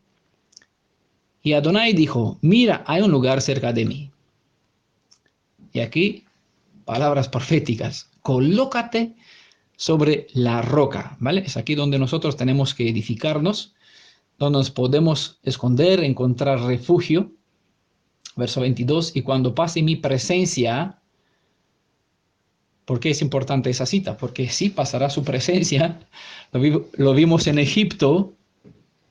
Y Adonai dijo, mira, hay un lugar cerca de mí. Y aquí, palabras proféticas, colócate sobre la roca, ¿vale? Es aquí donde nosotros tenemos que edificarnos, donde nos podemos esconder, encontrar refugio. Verso 22, y cuando pase mi presencia, ¿por qué es importante esa cita? Porque sí pasará su presencia, lo vimos en Egipto,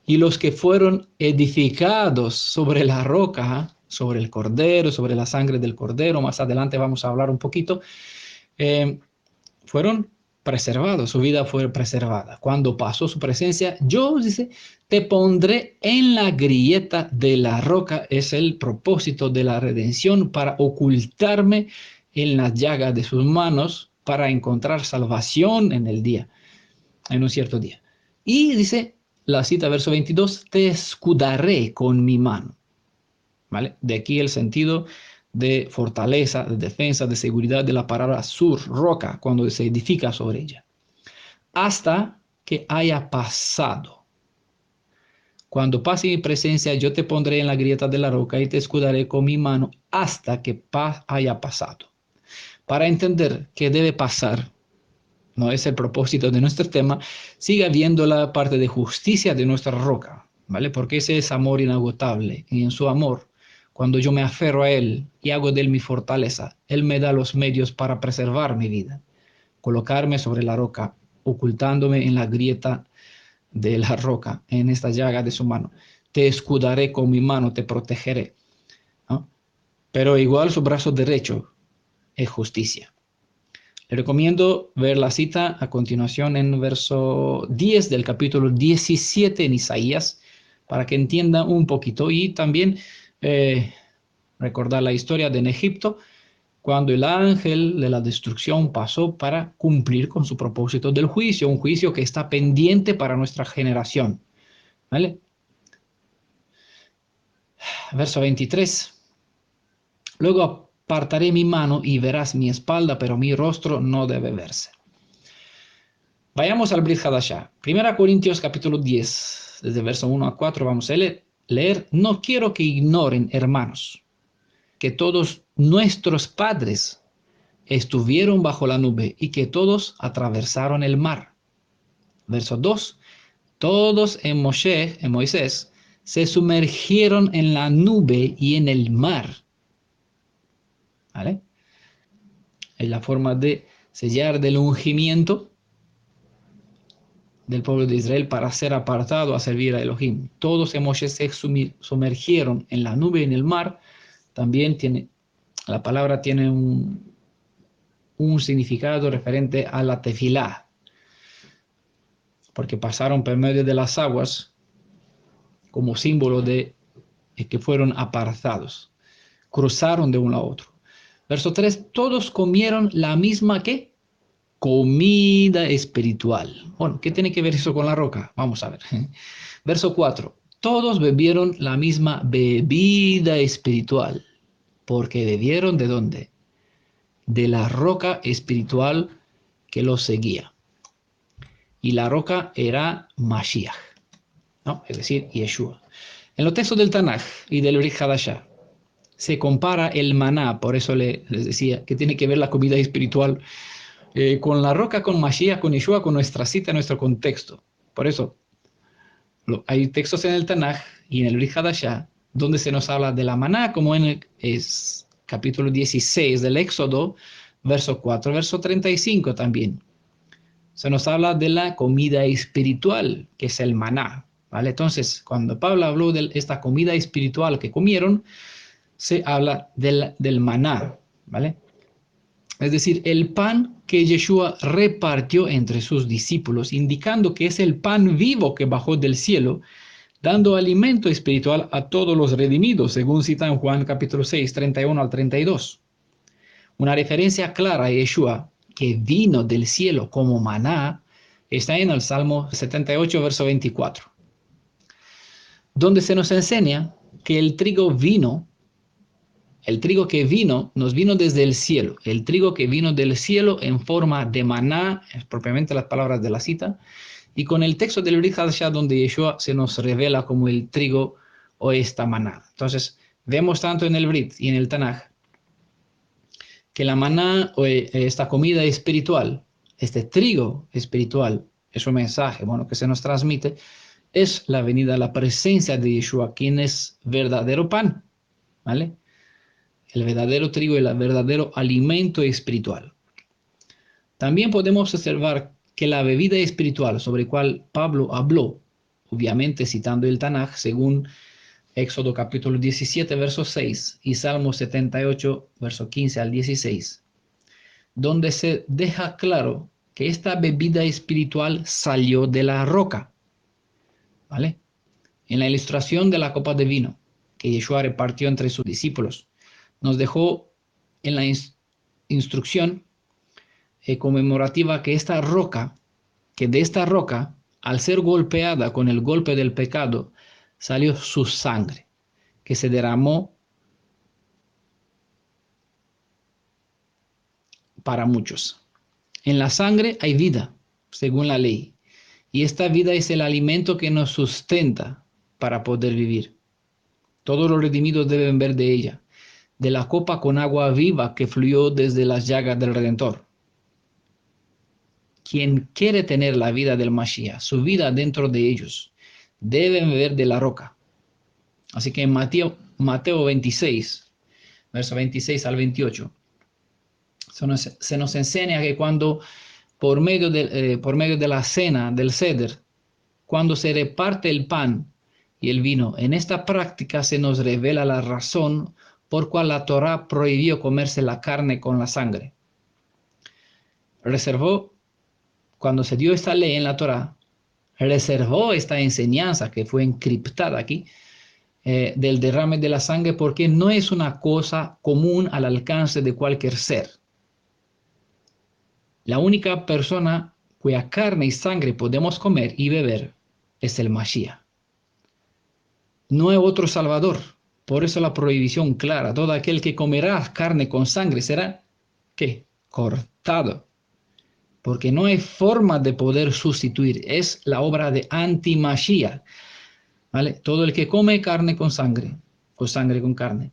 y los que fueron edificados sobre la roca, sobre el cordero, sobre la sangre del cordero, más adelante vamos a hablar un poquito, fueron preservados, su vida fue preservada. Cuando pasó su presencia, yo, dice, te pondré en la grieta de la roca, es el propósito de la redención, para ocultarme en las llagas de sus manos, para encontrar salvación en el día, en un cierto día. Y dice, la cita verso 22, te escudaré con mi mano. ¿Vale? De aquí el sentido de fortaleza, de defensa, de seguridad de la palabra sur, roca, cuando se edifica sobre ella. Hasta que haya pasado. Cuando pase mi presencia, yo te pondré en la grieta de la roca y te escudaré con mi mano hasta que haya pasado. Para entender qué debe pasar, no es el propósito de nuestro tema, siga viendo la parte de justicia de nuestra roca, ¿vale? Porque ese es amor inagotable. Y en su amor, cuando yo me aferro a Él y hago de Él mi fortaleza, Él me da los medios para preservar mi vida, colocarme sobre la roca, ocultándome en la grieta de la roca, en esta llaga de su mano. Te escudaré con mi mano, te protegeré, ¿no? Pero igual su brazo derecho es justicia. Le recomiendo ver la cita a continuación en verso 10 del capítulo 17 en Isaías, para que entienda un poquito. Y también recordar la historia de en Egipto, cuando el ángel de la destrucción pasó para cumplir con su propósito del juicio, un juicio que está pendiente para nuestra generación. ¿Vale? Verso 23. Luego apartaré mi mano y verás mi espalda, pero mi rostro no debe verse. Vayamos al Brit Hadashah. 1 Corintios capítulo 10, desde verso 1 a 4, vamos a leer. No quiero que ignoren, hermanos, que todos nuestros padres estuvieron bajo la nube y que todos atravesaron el mar. Verso 2. Todos en Moisés, se sumergieron en la nube y en el mar. ¿Vale? Es la forma de sellar del ungimiento del pueblo de Israel para ser apartado a servir a Elohim. Todos en Moisés se sumergieron en la nube y en el mar. También la palabra tiene un significado referente a la tefilá, porque pasaron por medio de las aguas como símbolo de que fueron apartados. Cruzaron de uno a otro. Verso 3, todos comieron la misma ¿qué? Comida espiritual. Bueno, ¿qué tiene que ver eso con la roca? Vamos a ver. Verso 4, todos bebieron la misma bebida espiritual, porque bebieron ¿de dónde? De la roca espiritual que los seguía. Y la roca era Mashiach, ¿no? Es decir, Yeshua. En los textos del Tanaj y del Brit Hadashah se compara el maná, por eso les decía que tiene que ver la comida espiritual con la roca, con Mashiach, con Yeshua, con nuestra cita, nuestro contexto. Por eso hay textos en el Tanaj y en el Brit Hadashah donde se nos habla de la maná, como en el capítulo 16 del Éxodo, verso 4, verso 35 también. Se nos habla de la comida espiritual, que es el maná, ¿vale? Entonces, cuando Pablo habló de esta comida espiritual que comieron, se habla del maná, ¿vale? Es decir, el pan que Yeshua repartió entre sus discípulos, indicando que es el pan vivo que bajó del cielo, dando alimento espiritual a todos los redimidos, según cita en Juan capítulo 6, 31 al 32. Una referencia clara a Yeshua, que vino del cielo como maná, está en el Salmo 78, verso 24, donde se nos enseña que el trigo que vino, nos vino desde el cielo. El trigo que vino del cielo en forma de maná, es propiamente las palabras de la cita, y con el texto del Brit Hadashah donde Yeshua se nos revela como el trigo o esta maná. Entonces, vemos tanto en el Brit y en el Tanaj que la maná o esta comida espiritual, este trigo espiritual, es un mensaje, bueno, que se nos transmite, es la venida, la presencia de Yeshua, quien es verdadero pan, ¿vale? El verdadero trigo y el verdadero alimento espiritual. También podemos observar que la bebida espiritual sobre la cual Pablo habló, obviamente citando el Tanaj, según Éxodo capítulo 17, verso 6 y Salmo 78, verso 15 al 16, donde se deja claro que esta bebida espiritual salió de la roca, ¿vale? En la ilustración de la copa de vino que Yeshua repartió entre sus discípulos, nos dejó en la instrucción conmemorativa que de esta roca, al ser golpeada con el golpe del pecado, salió su sangre, que se derramó para muchos. En la sangre hay vida, según la ley, y esta vida es el alimento que nos sustenta para poder vivir. Todos los redimidos deben beber de ella, de la copa con agua viva que fluyó desde las llagas del Redentor. Quien quiere tener la vida del Mashiach, su vida dentro de ellos, debe beber de la roca. Así que en Mateo 26, verso 26 al 28, se nos enseña que cuando por medio de la cena del Seder, cuando se reparte el pan y el vino, en esta práctica se nos revela la razón por cual la Torá prohibió comerse la carne con la sangre. Cuando se dio esta ley en la Torá, reservó esta enseñanza que fue encriptada aquí, del derrame de la sangre, porque no es una cosa común al alcance de cualquier ser. La única persona cuya carne y sangre podemos comer y beber es el Mashiach. No hay otro Salvador. Por eso la prohibición clara, todo aquel que comerá carne con sangre será, ¿qué? Cortado. Porque no hay forma de poder sustituir. Es la obra de anti-Mashiach, ¿vale? Todo el que come carne con sangre, o sangre con carne,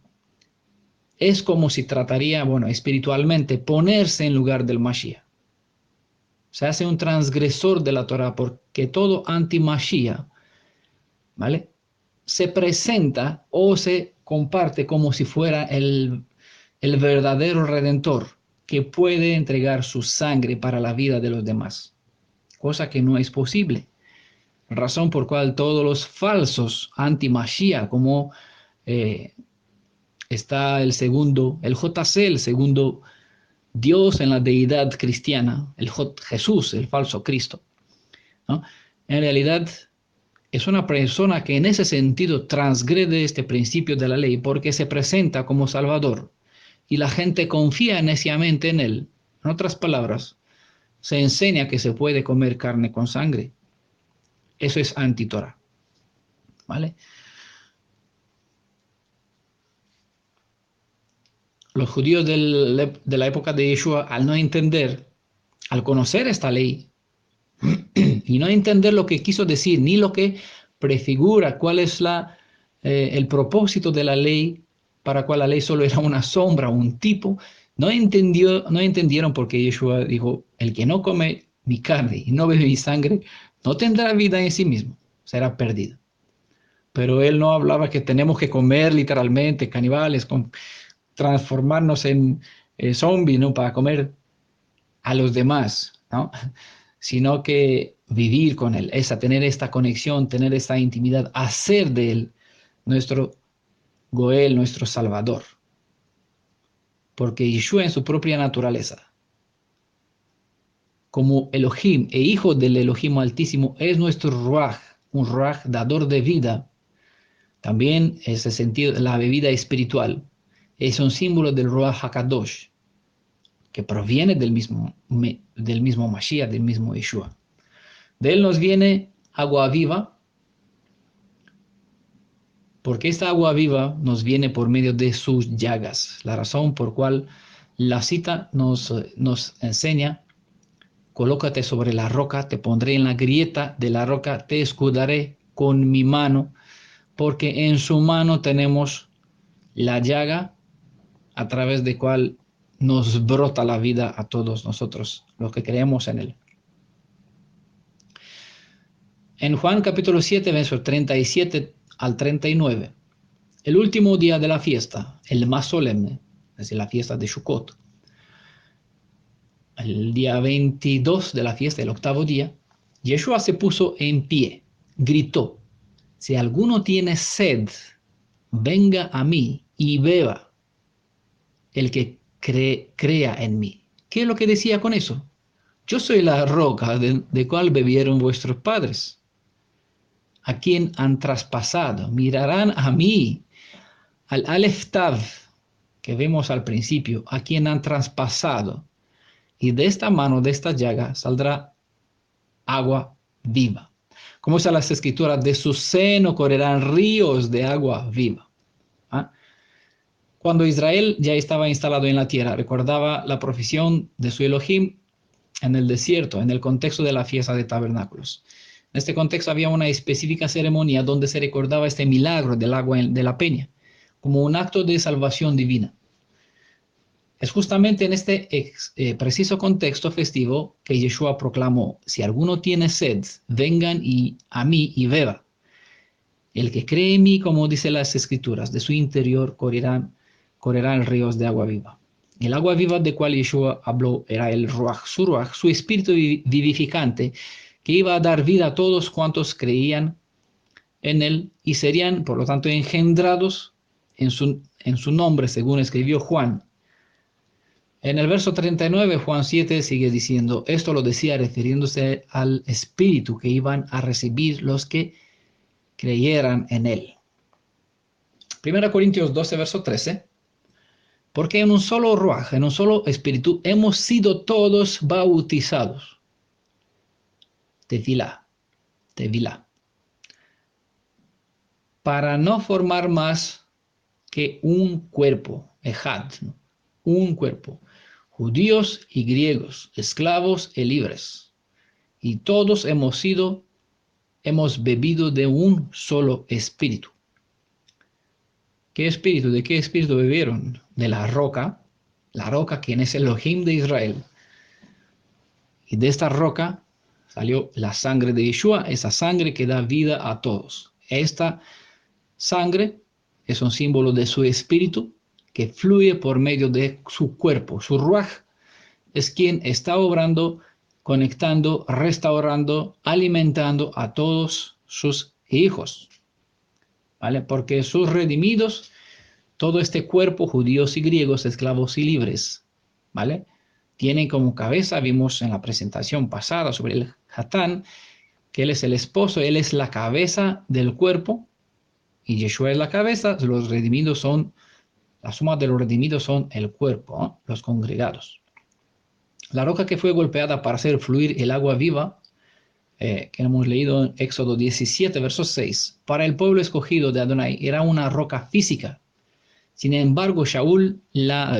es como si trataría, bueno, espiritualmente, ponerse en lugar del Mashiach. Se hace un transgresor de la Torah porque todo anti-Mashiach, ¿vale? Se presenta o se comparte como si fuera el verdadero Redentor que puede entregar su sangre para la vida de los demás, cosa que no es posible. Razón por cual todos los falsos anti-Mashiach, como está el segundo, el JC, el segundo Dios en la deidad cristiana, Jesús, el falso Cristo, ¿no? En realidad es una persona que en ese sentido transgrede este principio de la ley porque se presenta como Salvador y la gente confía neciamente en él. En otras palabras, se enseña que se puede comer carne con sangre. Eso es anti-Torah, ¿vale? Los judíos de la época de Yeshua, al no entender, al conocer esta ley y no entender lo que quiso decir, ni lo que prefigura, cuál es el propósito de la ley, para cual la ley solo era una sombra, un tipo, no entendieron por qué Yeshua dijo, el que no come mi carne y no bebe mi sangre, no tendrá vida en sí mismo, será perdido. Pero él no hablaba que tenemos que comer literalmente, caníbales, transformarnos en zombies, ¿no? Para comer a los demás, ¿no? Sino que vivir con Él, tener esta conexión, tener esta intimidad, hacer de Él nuestro Goel, nuestro Salvador. Porque Yeshua en su propia naturaleza, como Elohim e hijo del Elohim Altísimo, es nuestro Ruach, un Ruach dador de vida. También ese sentido, la bebida espiritual, es un símbolo del Ruach HaKadosh, que proviene del mismo Mashiach, del mismo Yeshua. De él nos viene agua viva, porque esta agua viva nos viene por medio de sus llagas. La razón por cual la cita nos enseña, colócate sobre la roca, te pondré en la grieta de la roca, te escudaré con mi mano, porque en su mano tenemos la llaga a través de cual nos brota la vida a todos nosotros, los que creemos en él. En Juan capítulo 7, versos 37 al 39, el último día de la fiesta, el más solemne, es decir, la fiesta de Sukkot, el día 22 de la fiesta, el octavo día, Yeshua se puso en pie, gritó, si alguno tiene sed, venga a mí y beba, el que crea en mí. ¿Qué es lo que decía con eso? Yo soy la roca de cual bebieron vuestros padres, a quien han traspasado. Mirarán a mí, al Aleph Tav, que vemos al principio, a quien han traspasado. Y de esta mano, de esta llaga, saldrá agua viva. Como están las escrituras, de su seno correrán ríos de agua viva. ¿Ah? Cuando Israel ya estaba instalado en la tierra, recordaba la profesión de su Elohim en el desierto, en el contexto de la fiesta de tabernáculos. En este contexto había una específica ceremonia donde se recordaba este milagro del agua de la peña, como un acto de salvación divina. Es justamente en este preciso contexto festivo que Yeshua proclamó, si alguno tiene sed, vengan a mí y beba. El que cree en mí, como dice las escrituras, de su interior correrán ríos de agua viva. El agua viva de cual Yeshua habló era el Ruach, su espíritu vivificante, que iba a dar vida a todos cuantos creían en él y serían, por lo tanto, engendrados en su nombre, según escribió Juan. En el verso 39, Juan 7 sigue diciendo, esto lo decía refiriéndose al espíritu que iban a recibir los que creyeran en él. 1 Corintios 12, verso 13, porque en un solo ruaj, en un solo espíritu, hemos sido todos bautizados. Tevilá, para no formar más que un cuerpo, ejad, ¿no? Un cuerpo, judíos y griegos, esclavos y libres, y todos hemos bebido de un solo espíritu. ¿Qué espíritu? ¿De qué espíritu bebieron? De la roca quien es el Elohim de Israel. Y de esta roca salió la sangre de Yeshua, esa sangre que da vida a todos. Esta sangre es un símbolo de su espíritu que fluye por medio de su cuerpo. Su ruaj es quien está obrando, conectando, restaurando, alimentando a todos sus hijos. ¿Vale? Porque sus redimidos, todo este cuerpo, judíos y griegos, esclavos y libres, ¿vale? Tienen como cabeza, vimos en la presentación pasada sobre el Hatán, que él es el esposo, él es la cabeza del cuerpo, y Yeshua es la cabeza, los redimidos son, la suma de los redimidos son el cuerpo, ¿no? Los congregados. La roca que fue golpeada para hacer fluir el agua viva, que hemos leído en Éxodo 17, verso 6, para el pueblo escogido de Adonai era una roca física. Sin embargo,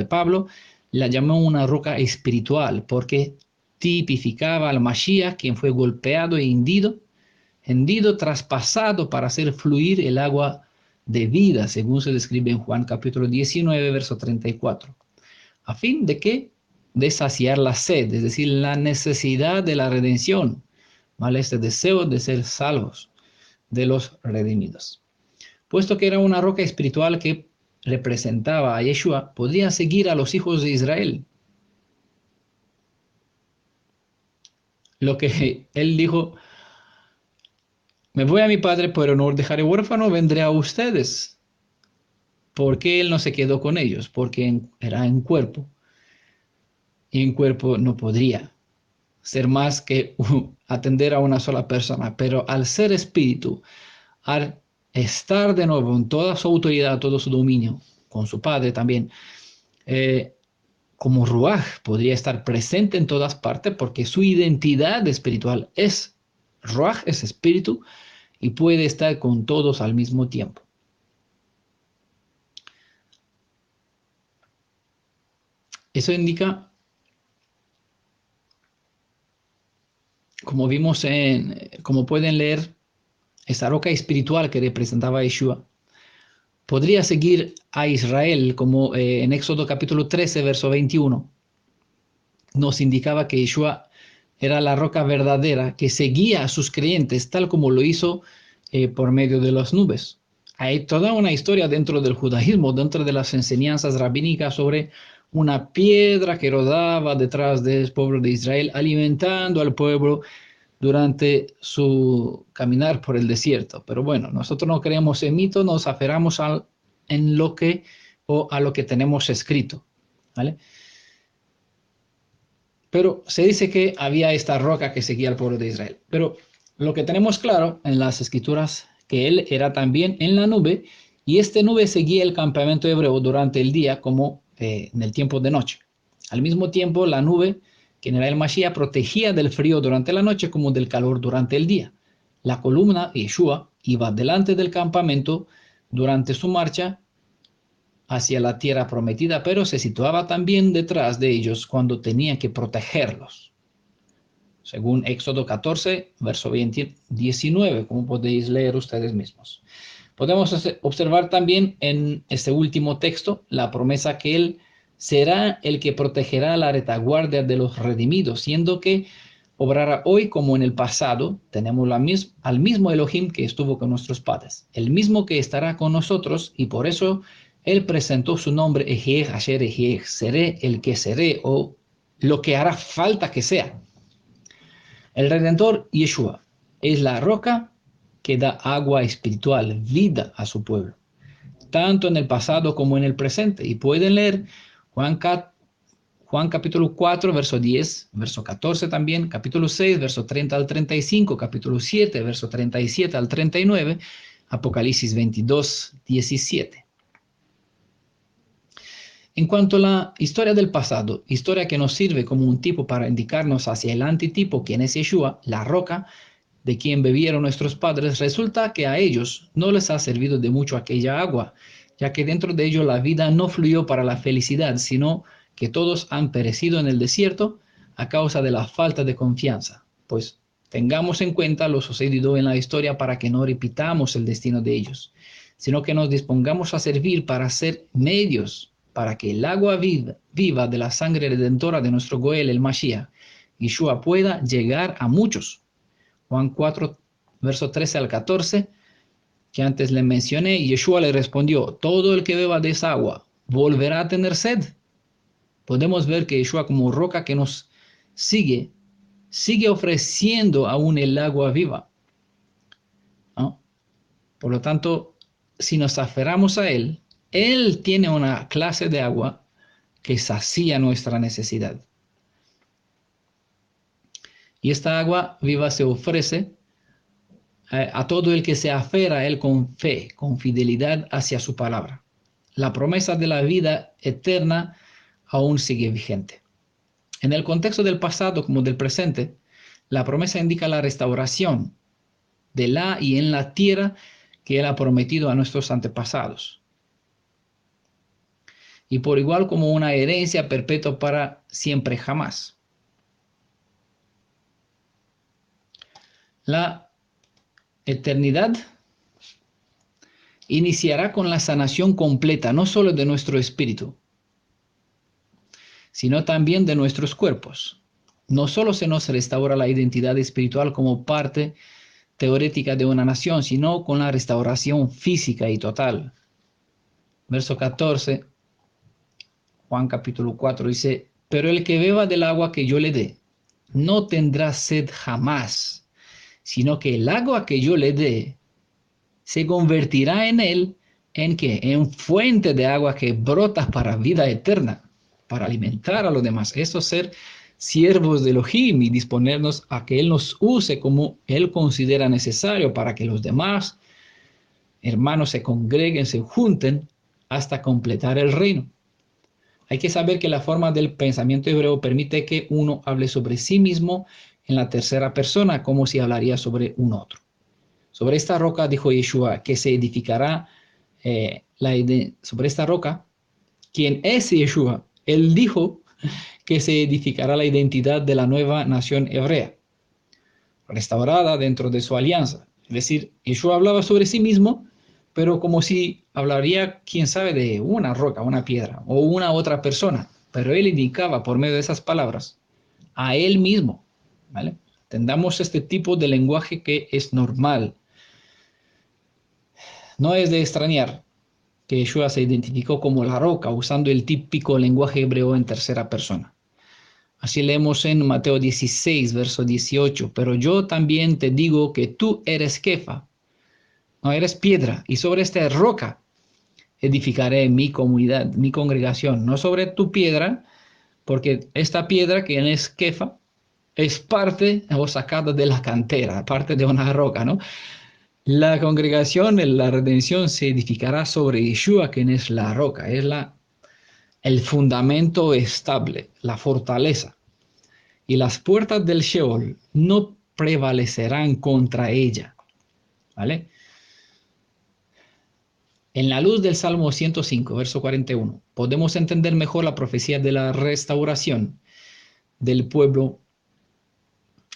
Pablo la llamó una roca espiritual porque tipificaba al Mashiach, quien fue golpeado e hendido, traspasado para hacer fluir el agua de vida, según se describe en Juan capítulo 19, verso 34. ¿A fin de qué? De saciar la sed, es decir, la necesidad de la redención, ¿vale? Este deseo de ser salvos de los redimidos. Puesto que era una roca espiritual que representaba a Yeshua, podría seguir a los hijos de Israel. Lo que él dijo, me voy a mi padre, pero no os dejaré huérfano, vendré a ustedes. ¿Por qué él no se quedó con ellos? Porque era en cuerpo. Y en cuerpo no podría ser más que atender a una sola persona. Pero al ser espíritu, al estar de nuevo en toda su autoridad, todo su dominio, con su padre también, como Ruaj podría estar presente en todas partes porque su identidad espiritual es Ruaj, es espíritu, y puede estar con todos al mismo tiempo. Eso indica, como vimos como pueden leer, esa roca espiritual que representaba a Yeshua, podría seguir a Israel, como en Éxodo capítulo 13, verso 21, nos indicaba que Yeshua era la roca verdadera que seguía a sus creyentes, tal como lo hizo por medio de las nubes. Hay toda una historia dentro del judaísmo, dentro de las enseñanzas rabínicas sobre una piedra que rodaba detrás del pueblo de Israel, alimentando al pueblo durante su caminar por el desierto. Pero bueno, nosotros no creemos en mito, nos aferramos a lo que tenemos escrito, ¿vale? Pero se dice que había esta roca que seguía al pueblo de Israel. Pero lo que tenemos claro en las escrituras, que él era también en la nube, y esta nube seguía el campamento hebreo durante el día como en el tiempo de noche. Al mismo tiempo, la nube, que era el Mashiach, protegía del frío durante la noche como del calor durante el día. La columna, Yeshua, iba delante del campamento durante su marcha hacia la tierra prometida, pero se situaba también detrás de ellos cuando tenía que protegerlos. Según Éxodo 14, verso 19, como podéis leer ustedes mismos. Podemos observar también en este último texto la promesa que él será el que protegerá la retaguardia de los redimidos, siendo que obrará hoy como en el pasado. Tenemos al mismo Elohim que estuvo con nuestros padres, el mismo que estará con nosotros, y por eso él presentó su nombre, Ejiej Asher Ejiej, seré el que seré, o lo que hará falta que sea. El Redentor, Yeshua, es la roca que da agua espiritual, vida a su pueblo, tanto en el pasado como en el presente. Y pueden leer Juan capítulo 4, verso 10, verso 14 también, capítulo 6, verso 30 al 35, capítulo 7, verso 37 al 39, Apocalipsis 22, 17. En cuanto a la historia del pasado, historia que nos sirve como un tipo para indicarnos hacia el antitipo, quien es Yeshua, la roca de quien bebieron nuestros padres, resulta que a ellos no les ha servido de mucho aquella agua, ya que dentro de ellos la vida no fluyó para la felicidad, sino que todos han perecido en el desierto a causa de la falta de confianza. Pues tengamos en cuenta lo sucedido en la historia para que no repitamos el destino de ellos, sino que nos dispongamos a servir para ser medios para que el agua viva de la sangre redentora de nuestro Goel, el Mashiach, Yeshua, pueda llegar a muchos. Juan 4, verso 13 al 14, que antes le mencioné, Yeshua le respondió, todo el que beba de esa agua volverá a tener sed. Podemos ver que Yeshua, como roca que nos sigue ofreciendo aún el agua viva, ¿no? Por lo tanto, si nos aferramos a Él, Él tiene una clase de agua que sacía nuestra necesidad. Y esta agua viva se ofrece a todo el que se aferra a Él con fe, con fidelidad hacia su palabra. La promesa de la vida eterna aún sigue vigente. En el contexto del pasado como del presente, la promesa indica la restauración de la y en la tierra que Él ha prometido a nuestros antepasados. Y por igual como una herencia perpetua para siempre jamás. La eternidad iniciará con la sanación completa, no solo de nuestro espíritu, sino también de nuestros cuerpos. No solo se nos restaura la identidad espiritual como parte teorética de una nación, sino con la restauración física y total. Verso 14, Juan capítulo 4 dice, pero el que beba del agua que yo le dé, no tendrá sed jamás, sino que el agua que yo le dé se convertirá en él, ¿en qué? En fuente de agua que brota para vida eterna, para alimentar a los demás. Eso es ser siervos de Elohim y disponernos a que Él nos use como Él considera necesario para que los demás hermanos se congreguen, se junten hasta completar el reino. Hay que saber que la forma del pensamiento hebreo permite que uno hable sobre sí mismo en la tercera persona, como si hablaría sobre un otro. Sobre esta roca, dijo Yeshua, que se edificará, sobre esta roca, quien es Yeshua, Él dijo que se edificará la identidad de la nueva nación hebrea, restaurada dentro de su alianza. Es decir, Yeshua hablaba sobre sí mismo, pero como si hablaría, quién sabe, de una roca, una piedra o una otra persona. Pero Él indicaba por medio de esas palabras a Él mismo, ¿vale? Entendamos este tipo de lenguaje que es normal. No es de extrañar que Yeshua se identificó como la roca usando el típico lenguaje hebreo en tercera persona. Así leemos en Mateo 16, verso 18, pero yo también te digo que tú eres Kefa, no eres piedra, y sobre esta roca edificaré mi comunidad, mi congregación, no sobre tu piedra, porque esta piedra que es Kefa es parte o sacada de la cantera, parte de una roca, ¿no? La congregación, la redención, se edificará sobre Yeshua, quien es la roca, es el fundamento estable, la fortaleza. Y las puertas del Sheol no prevalecerán contra ella. ¿Vale? En la luz del Salmo 105, verso 41, podemos entender mejor la profecía de la restauración del pueblo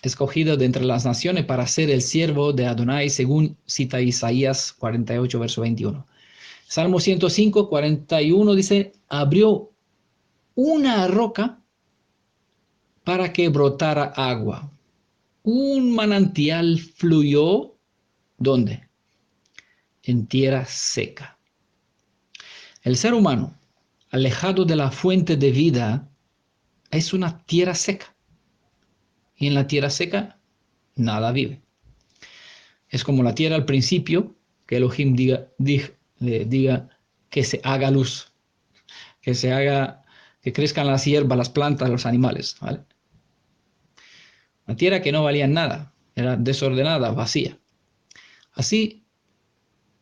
escogido de entre las naciones para ser el siervo de Adonai, según cita Isaías 48, verso 21. Salmo 105, 41 dice, abrió una roca para que brotara agua. Un manantial fluyó, ¿dónde? En tierra seca. El ser humano, alejado de la fuente de vida, es una tierra seca. Y en la tierra seca, nada vive. Es como la tierra al principio, que Elohim diga que se haga luz, que crezcan las hierbas, las plantas, los animales, ¿vale? Una tierra que no valía nada, era desordenada, vacía. Así,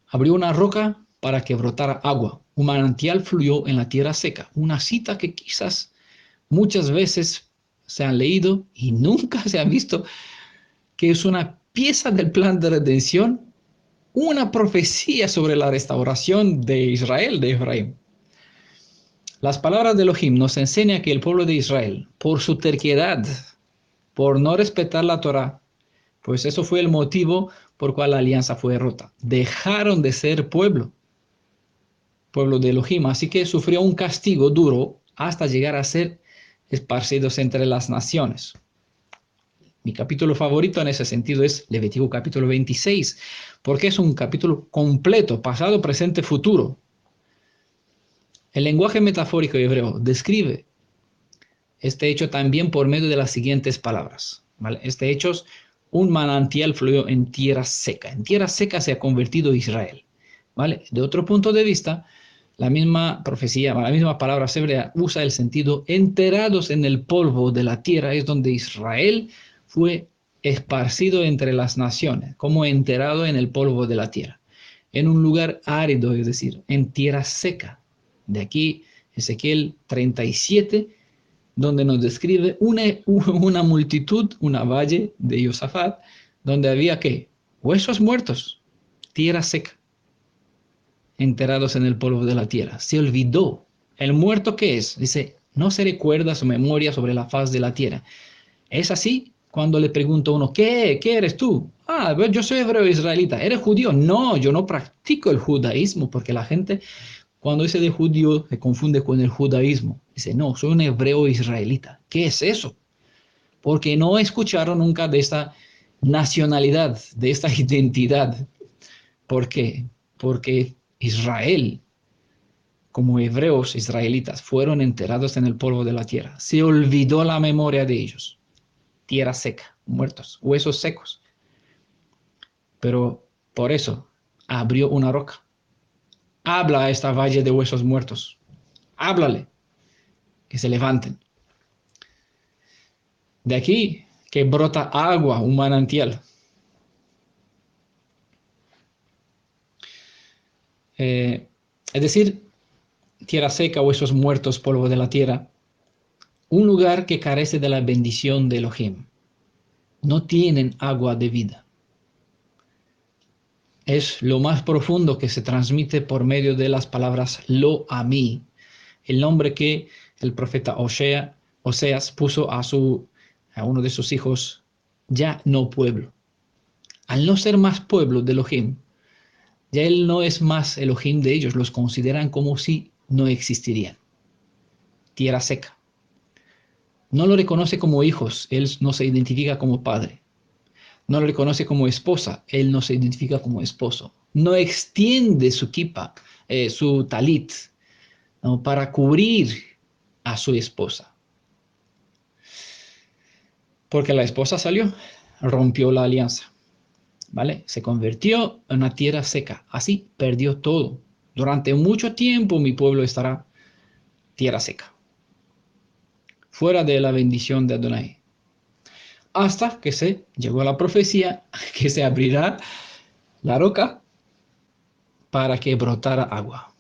abrió una roca para que brotara agua. Un manantial fluyó en la tierra seca. Una cita que quizás muchas veces se han leído y nunca se ha visto, que es una pieza del plan de redención una profecía sobre la restauración de Israel, de Efraín. Las palabras de Elohim nos enseñan que el pueblo de Israel, por su terquedad, por no respetar la Torá, pues eso fue el motivo por cual la alianza fue rota. Dejaron de ser pueblo de Elohim, así que sufrió un castigo duro hasta llegar a ser esparcidos entre las naciones. Mi capítulo favorito en ese sentido es Levítico capítulo 26, porque es un capítulo completo, pasado, presente, futuro. El lenguaje metafórico hebreo describe este hecho también por medio de las siguientes palabras, ¿vale? Este hecho es: un manantial fluyó en tierra seca. En tierra seca se ha convertido Israel, ¿vale? De otro punto de vista, la misma profecía, la misma palabra hebrea usa el sentido enterados en el polvo de la tierra, es donde Israel fue esparcido entre las naciones, como enterado en el polvo de la tierra, en un lugar árido, es decir, en tierra seca. De aquí Ezequiel 37, donde nos describe una multitud, una valle de Josafat, donde había ¿qué? Huesos muertos, tierra seca, enterrados en el polvo de la tierra. Se olvidó. ¿El muerto qué es? Dice, no se recuerda su memoria sobre la faz de la tierra. Es así cuando le pregunto a uno, ¿qué eres tú? Ah, yo soy hebreo israelita. ¿Eres judío? No, yo no practico el judaísmo, porque la gente cuando dice de judío se confunde con el judaísmo. Dice, no, soy un hebreo israelita. ¿Qué es eso? Porque no escucharon nunca de esta nacionalidad, de esta identidad. ¿Por qué? Porque Israel, como hebreos israelitas, fueron enterrados en el polvo de la tierra. Se olvidó la memoria de ellos. Tierra seca, muertos, huesos secos. Pero por eso abrió una roca. Habla a esta valle de huesos muertos. Háblale, que se levanten. De aquí que brota agua, un manantial. Es decir, tierra seca, huesos muertos, polvo de la tierra. Un lugar que carece de la bendición de Elohim. No tienen agua de vida. Es lo más profundo que se transmite por medio de las palabras lo a mí, el nombre que el profeta Oseas puso a uno de sus hijos, ya no pueblo. Al no ser más pueblo de Elohim, ya él no es más Elohim de ellos, los consideran como si no existirían. Tierra seca. No lo reconoce como hijos, él no se identifica como padre. No lo reconoce como esposa, él no se identifica como esposo. No extiende su kipa, su talit, ¿no?, para cubrir a su esposa. Porque la esposa salió, rompió la alianza, ¿vale? Se convirtió en una tierra seca, así perdió todo. Durante mucho tiempo mi pueblo estará tierra seca, fuera de la bendición de Adonai. Hasta que se llegó a la profecía que se abrirá la roca para que brotara agua.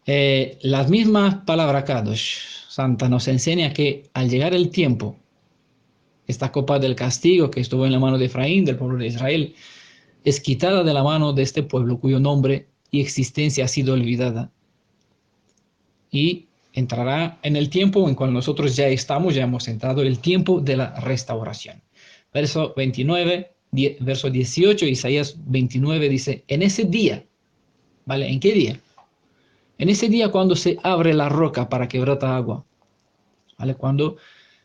Las mismas palabras Kadosh, Santa, nos enseña que al llegar el tiempo, esta copa del castigo que estuvo en la mano de Efraín, del pueblo de Israel, es quitada de la mano de este pueblo cuyo nombre y existencia ha sido olvidada. Y entrará en el tiempo en cual nosotros ya hemos entrado, el tiempo de la restauración. Verso 29, verso 18, Isaías 29 dice, en ese día, ¿vale? ¿En qué día? En ese día cuando se abre la roca para que brota agua, ¿vale? Cuando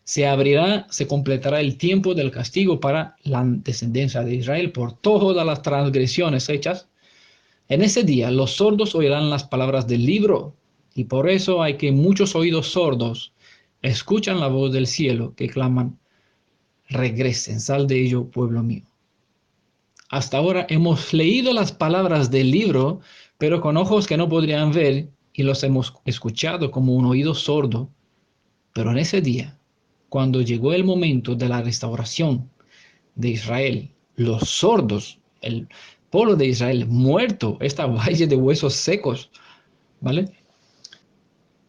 se abrirá, se completará el tiempo del castigo para la descendencia de Israel por todas las transgresiones hechas. En ese día los sordos oirán las palabras del libro, y por eso hay que muchos oídos sordos escuchan la voz del cielo que claman, regresen, sal de ello, pueblo mío. Hasta ahora hemos leído las palabras del libro, pero con ojos que no podrían ver, y los hemos escuchado como un oído sordo. Pero en ese día, cuando llegó el momento de la restauración de Israel, los sordos, el pueblo de Israel muerto, esta valle de huesos secos, ¿vale?,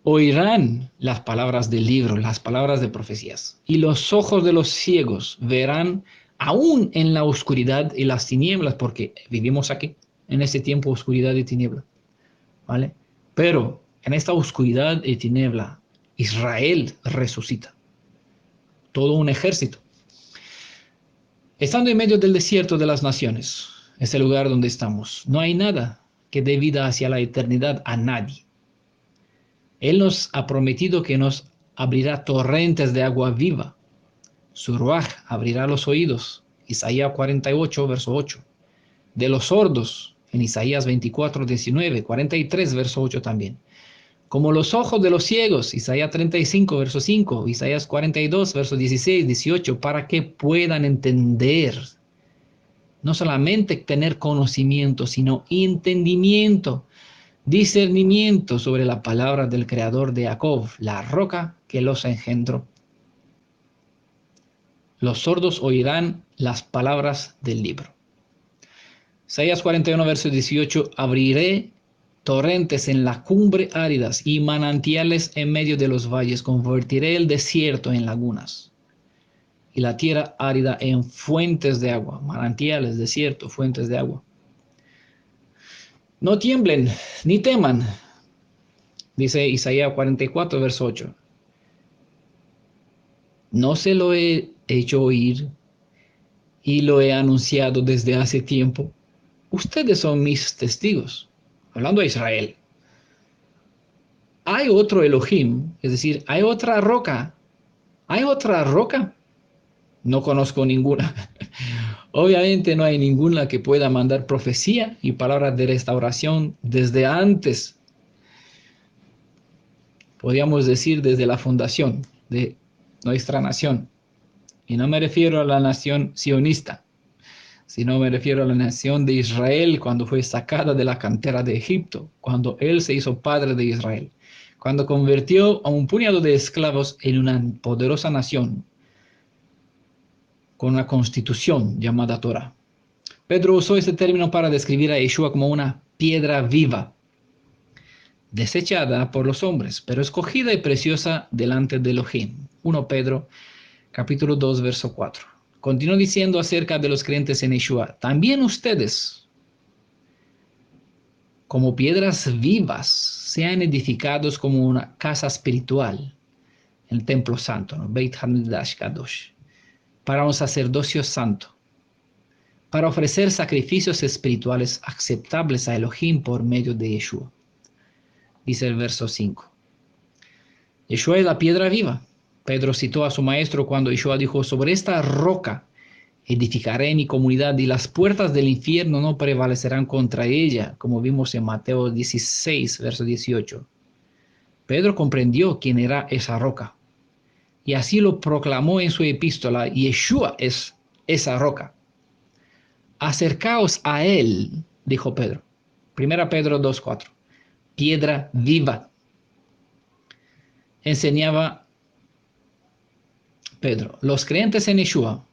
oirán las palabras del libro, las palabras de profecías, y los ojos de los ciegos verán aún en la oscuridad y las tinieblas, porque vivimos aquí, en este tiempo, oscuridad y tiniebla, ¿vale? Pero en esta oscuridad y tiniebla, Israel resucita, todo un ejército. Estando en medio del desierto de las naciones, es el lugar donde estamos, no hay nada que dé vida hacia la eternidad a nadie. Él nos ha prometido que nos abrirá torrentes de agua viva. Su ruaj abrirá los oídos. Isaías 48, verso 8. De los sordos, en Isaías 24, 19, 43, verso 8 también. Como los ojos de los ciegos, Isaías 35, verso 5, Isaías 42, verso 16, 18, para que puedan entender. No solamente tener conocimiento, sino entendimiento, discernimiento sobre la palabra del Creador de Jacob, la roca que los engendró. Los sordos oirán las palabras del libro. Isaías 41, verso 18, abriré torrentes en la cumbre áridas y manantiales en medio de los valles, convertiré el desierto en lagunas y la tierra árida en fuentes de agua, manantiales, desierto, fuentes de agua. No tiemblen ni teman, dice Isaías 44, verso 8. No se lo he hecho oír y lo he anunciado desde hace tiempo. Ustedes son mis testigos. Hablando a Israel. Hay otro Elohim, es decir, hay otra roca. ¿Hay otra roca? No conozco ninguna. Obviamente no hay ninguna que pueda mandar profecía y palabras de restauración desde antes. Podríamos decir desde la fundación de nuestra nación. Y no me refiero a la nación sionista, sino me refiero a la nación de Israel cuando fue sacada de la cantera de Egipto, cuando él se hizo padre de Israel, cuando convirtió a un puñado de esclavos en una poderosa nación con una constitución llamada Torah. Pedro usó este término para describir a Yeshua como una piedra viva, desechada por los hombres, pero escogida y preciosa delante de Elohim. 1 Pedro, capítulo 2, verso 4. Continuó diciendo acerca de los creyentes en Yeshua, también ustedes, como piedras vivas, sean edificados como una casa espiritual, el templo santo, ¿no? Beit Hamikdash Kadosh, para un sacerdocio santo, para ofrecer sacrificios espirituales aceptables a Elohim por medio de Yeshua. Dice el verso 5. Yeshua es la piedra viva. Pedro citó a su maestro cuando Yeshua dijo, sobre esta roca edificaré mi comunidad y las puertas del infierno no prevalecerán contra ella, como vimos en Mateo 16, verso 18. Pedro comprendió quién era esa roca y así lo proclamó en su epístola, Yeshua es esa roca. Acercaos a él, dijo Pedro. 1 Pedro 2:4. Piedra viva. Enseñaba Pedro. Los creyentes en Yeshua,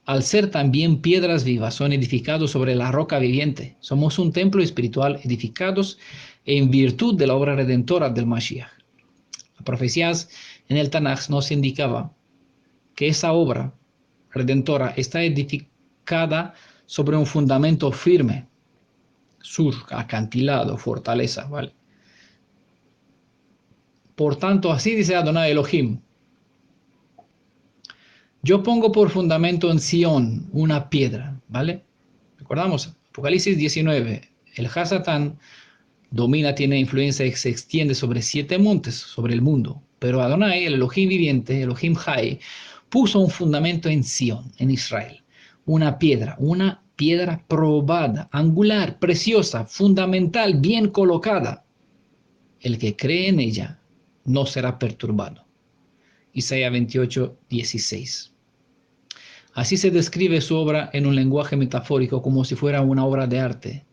al ser también piedras vivas, son edificados sobre la roca viviente. Somos un templo espiritual edificados en virtud de la obra redentora del Mashiach. Las profecías en el Tanaj nos indicaba que esa obra redentora está edificada sobre un fundamento firme, acantilado, fortaleza, ¿vale? Por tanto, así dice Adonai Elohim, yo pongo por fundamento en Sión una piedra, ¿vale? Recordamos, Apocalipsis 19, el Hasatán domina, tiene influencia y se extiende sobre 7 montes, sobre el mundo. Pero Adonai, el Elohim viviente, Elohim Jai, puso un fundamento en Sión, en Israel. Una piedra probada, angular, preciosa, fundamental, bien colocada. El que cree en ella no será perturbado. Isaías 28, 16. Así se describe su obra en un lenguaje metafórico como si fuera una obra de arte,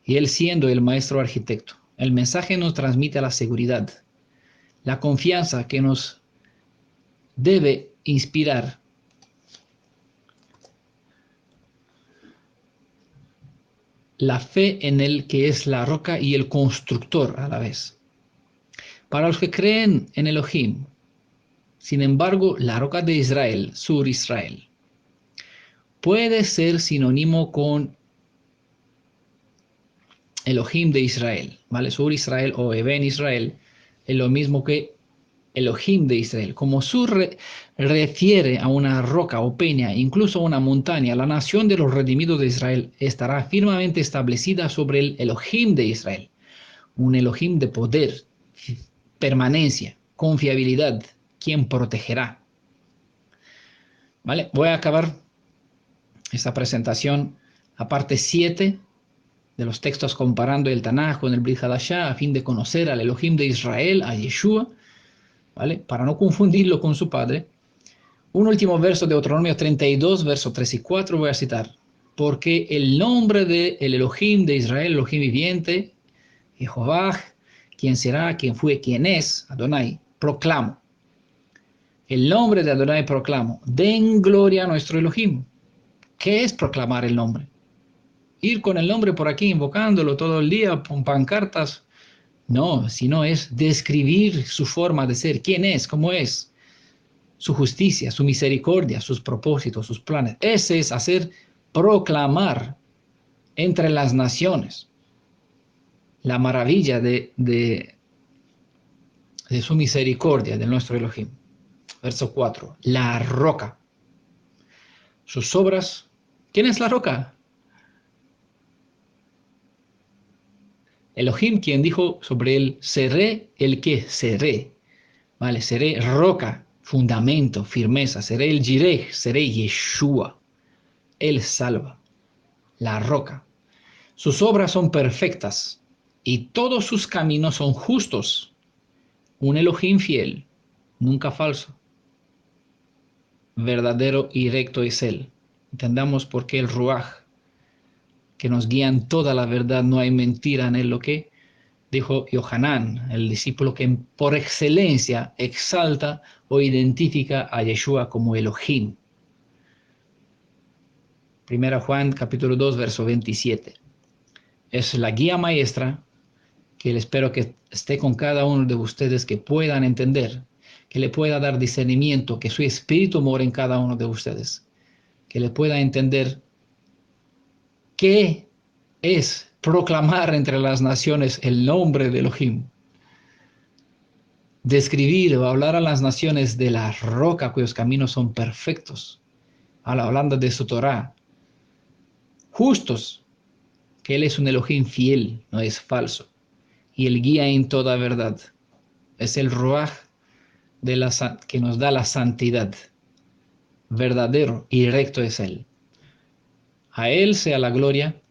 y él siendo el maestro arquitecto. El mensaje nos transmite la seguridad, la confianza que nos debe inspirar la fe en él que es la roca y el constructor a la vez. Para los que creen en Elohim, sin embargo, la roca de Israel, Sur Israel, puede ser sinónimo con Elohim de Israel, ¿vale? Sur Israel o Eben Israel es lo mismo que Elohim de Israel. Como Sur refiere a una roca o peña, incluso a una montaña, la nación de los redimidos de Israel estará firmemente establecida sobre el Elohim de Israel, un Elohim de poder, permanencia, confiabilidad, quien protegerá. ¿Vale? Voy a acabar esta presentación a parte 7 de los textos comparando el Tanaj con el Brit Hadashah a fin de conocer al Elohim de Israel, a Yeshua, ¿vale? Para no confundirlo con su padre. Un último verso de Deuteronomio 32, versos 3 y 4 voy a citar. Porque el nombre del Elohim de Israel, Elohim viviente, Jehová, quien será, quien fue, quien es, Adonai, proclamo. El nombre de Adonai proclamo. Den gloria a nuestro Elohim. ¿Qué es proclamar el nombre? Ir con el nombre por aquí invocándolo todo el día con pancartas. No, sino es describir su forma de ser, quién es, cómo es, su justicia, su misericordia, sus propósitos, sus planes. Ese es hacer proclamar entre las naciones la maravilla de su misericordia, de nuestro Elohim. Verso 4. La roca. Sus obras. ¿Quién es la roca? Elohim, quien dijo sobre él, seré el que seré. Vale, seré roca, fundamento, firmeza. Seré el Jireh, seré Yeshua. Él salva. La roca. Sus obras son perfectas y todos sus caminos son justos. Un Elohim fiel, nunca falso. Verdadero y recto es él. Entendamos por qué el Ruach, que nos guía en toda la verdad, no hay mentira en él, lo que dijo Yohanan, el discípulo que por excelencia exalta o identifica a Yeshua como Elohim. Primera Juan capítulo 2, verso 27. Es la guía maestra que espero que esté con cada uno de ustedes, que puedan entender, que le pueda dar discernimiento, que su espíritu more en cada uno de ustedes, que le pueda entender qué es proclamar entre las naciones el nombre de Elohim, describir o hablar a las naciones de la roca cuyos caminos son perfectos, hablando de su Torah, justos, que Él es un Elohim fiel, no es falso, y el guía en toda verdad. Es el Ruach que nos da la santidad. Verdadero y recto es Él. A Él sea la gloria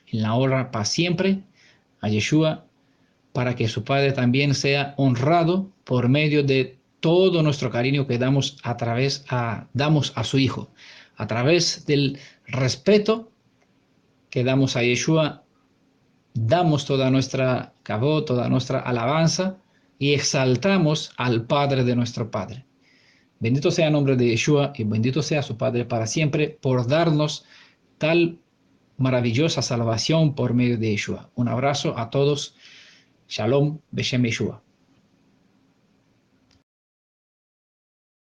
en la honra para siempre, a Yeshua, para que su Padre también sea honrado por medio de todo nuestro cariño que damos damos a su Hijo, a través del respeto que damos a Yeshua, damos toda nuestra kavod, toda nuestra alabanza y exaltamos al Padre de nuestro Padre. Bendito sea el nombre de Yeshua y bendito sea su Padre para siempre por darnos tal maravillosa salvación por medio de Yeshua. Un abrazo a todos. Shalom, Beshem Yeshua.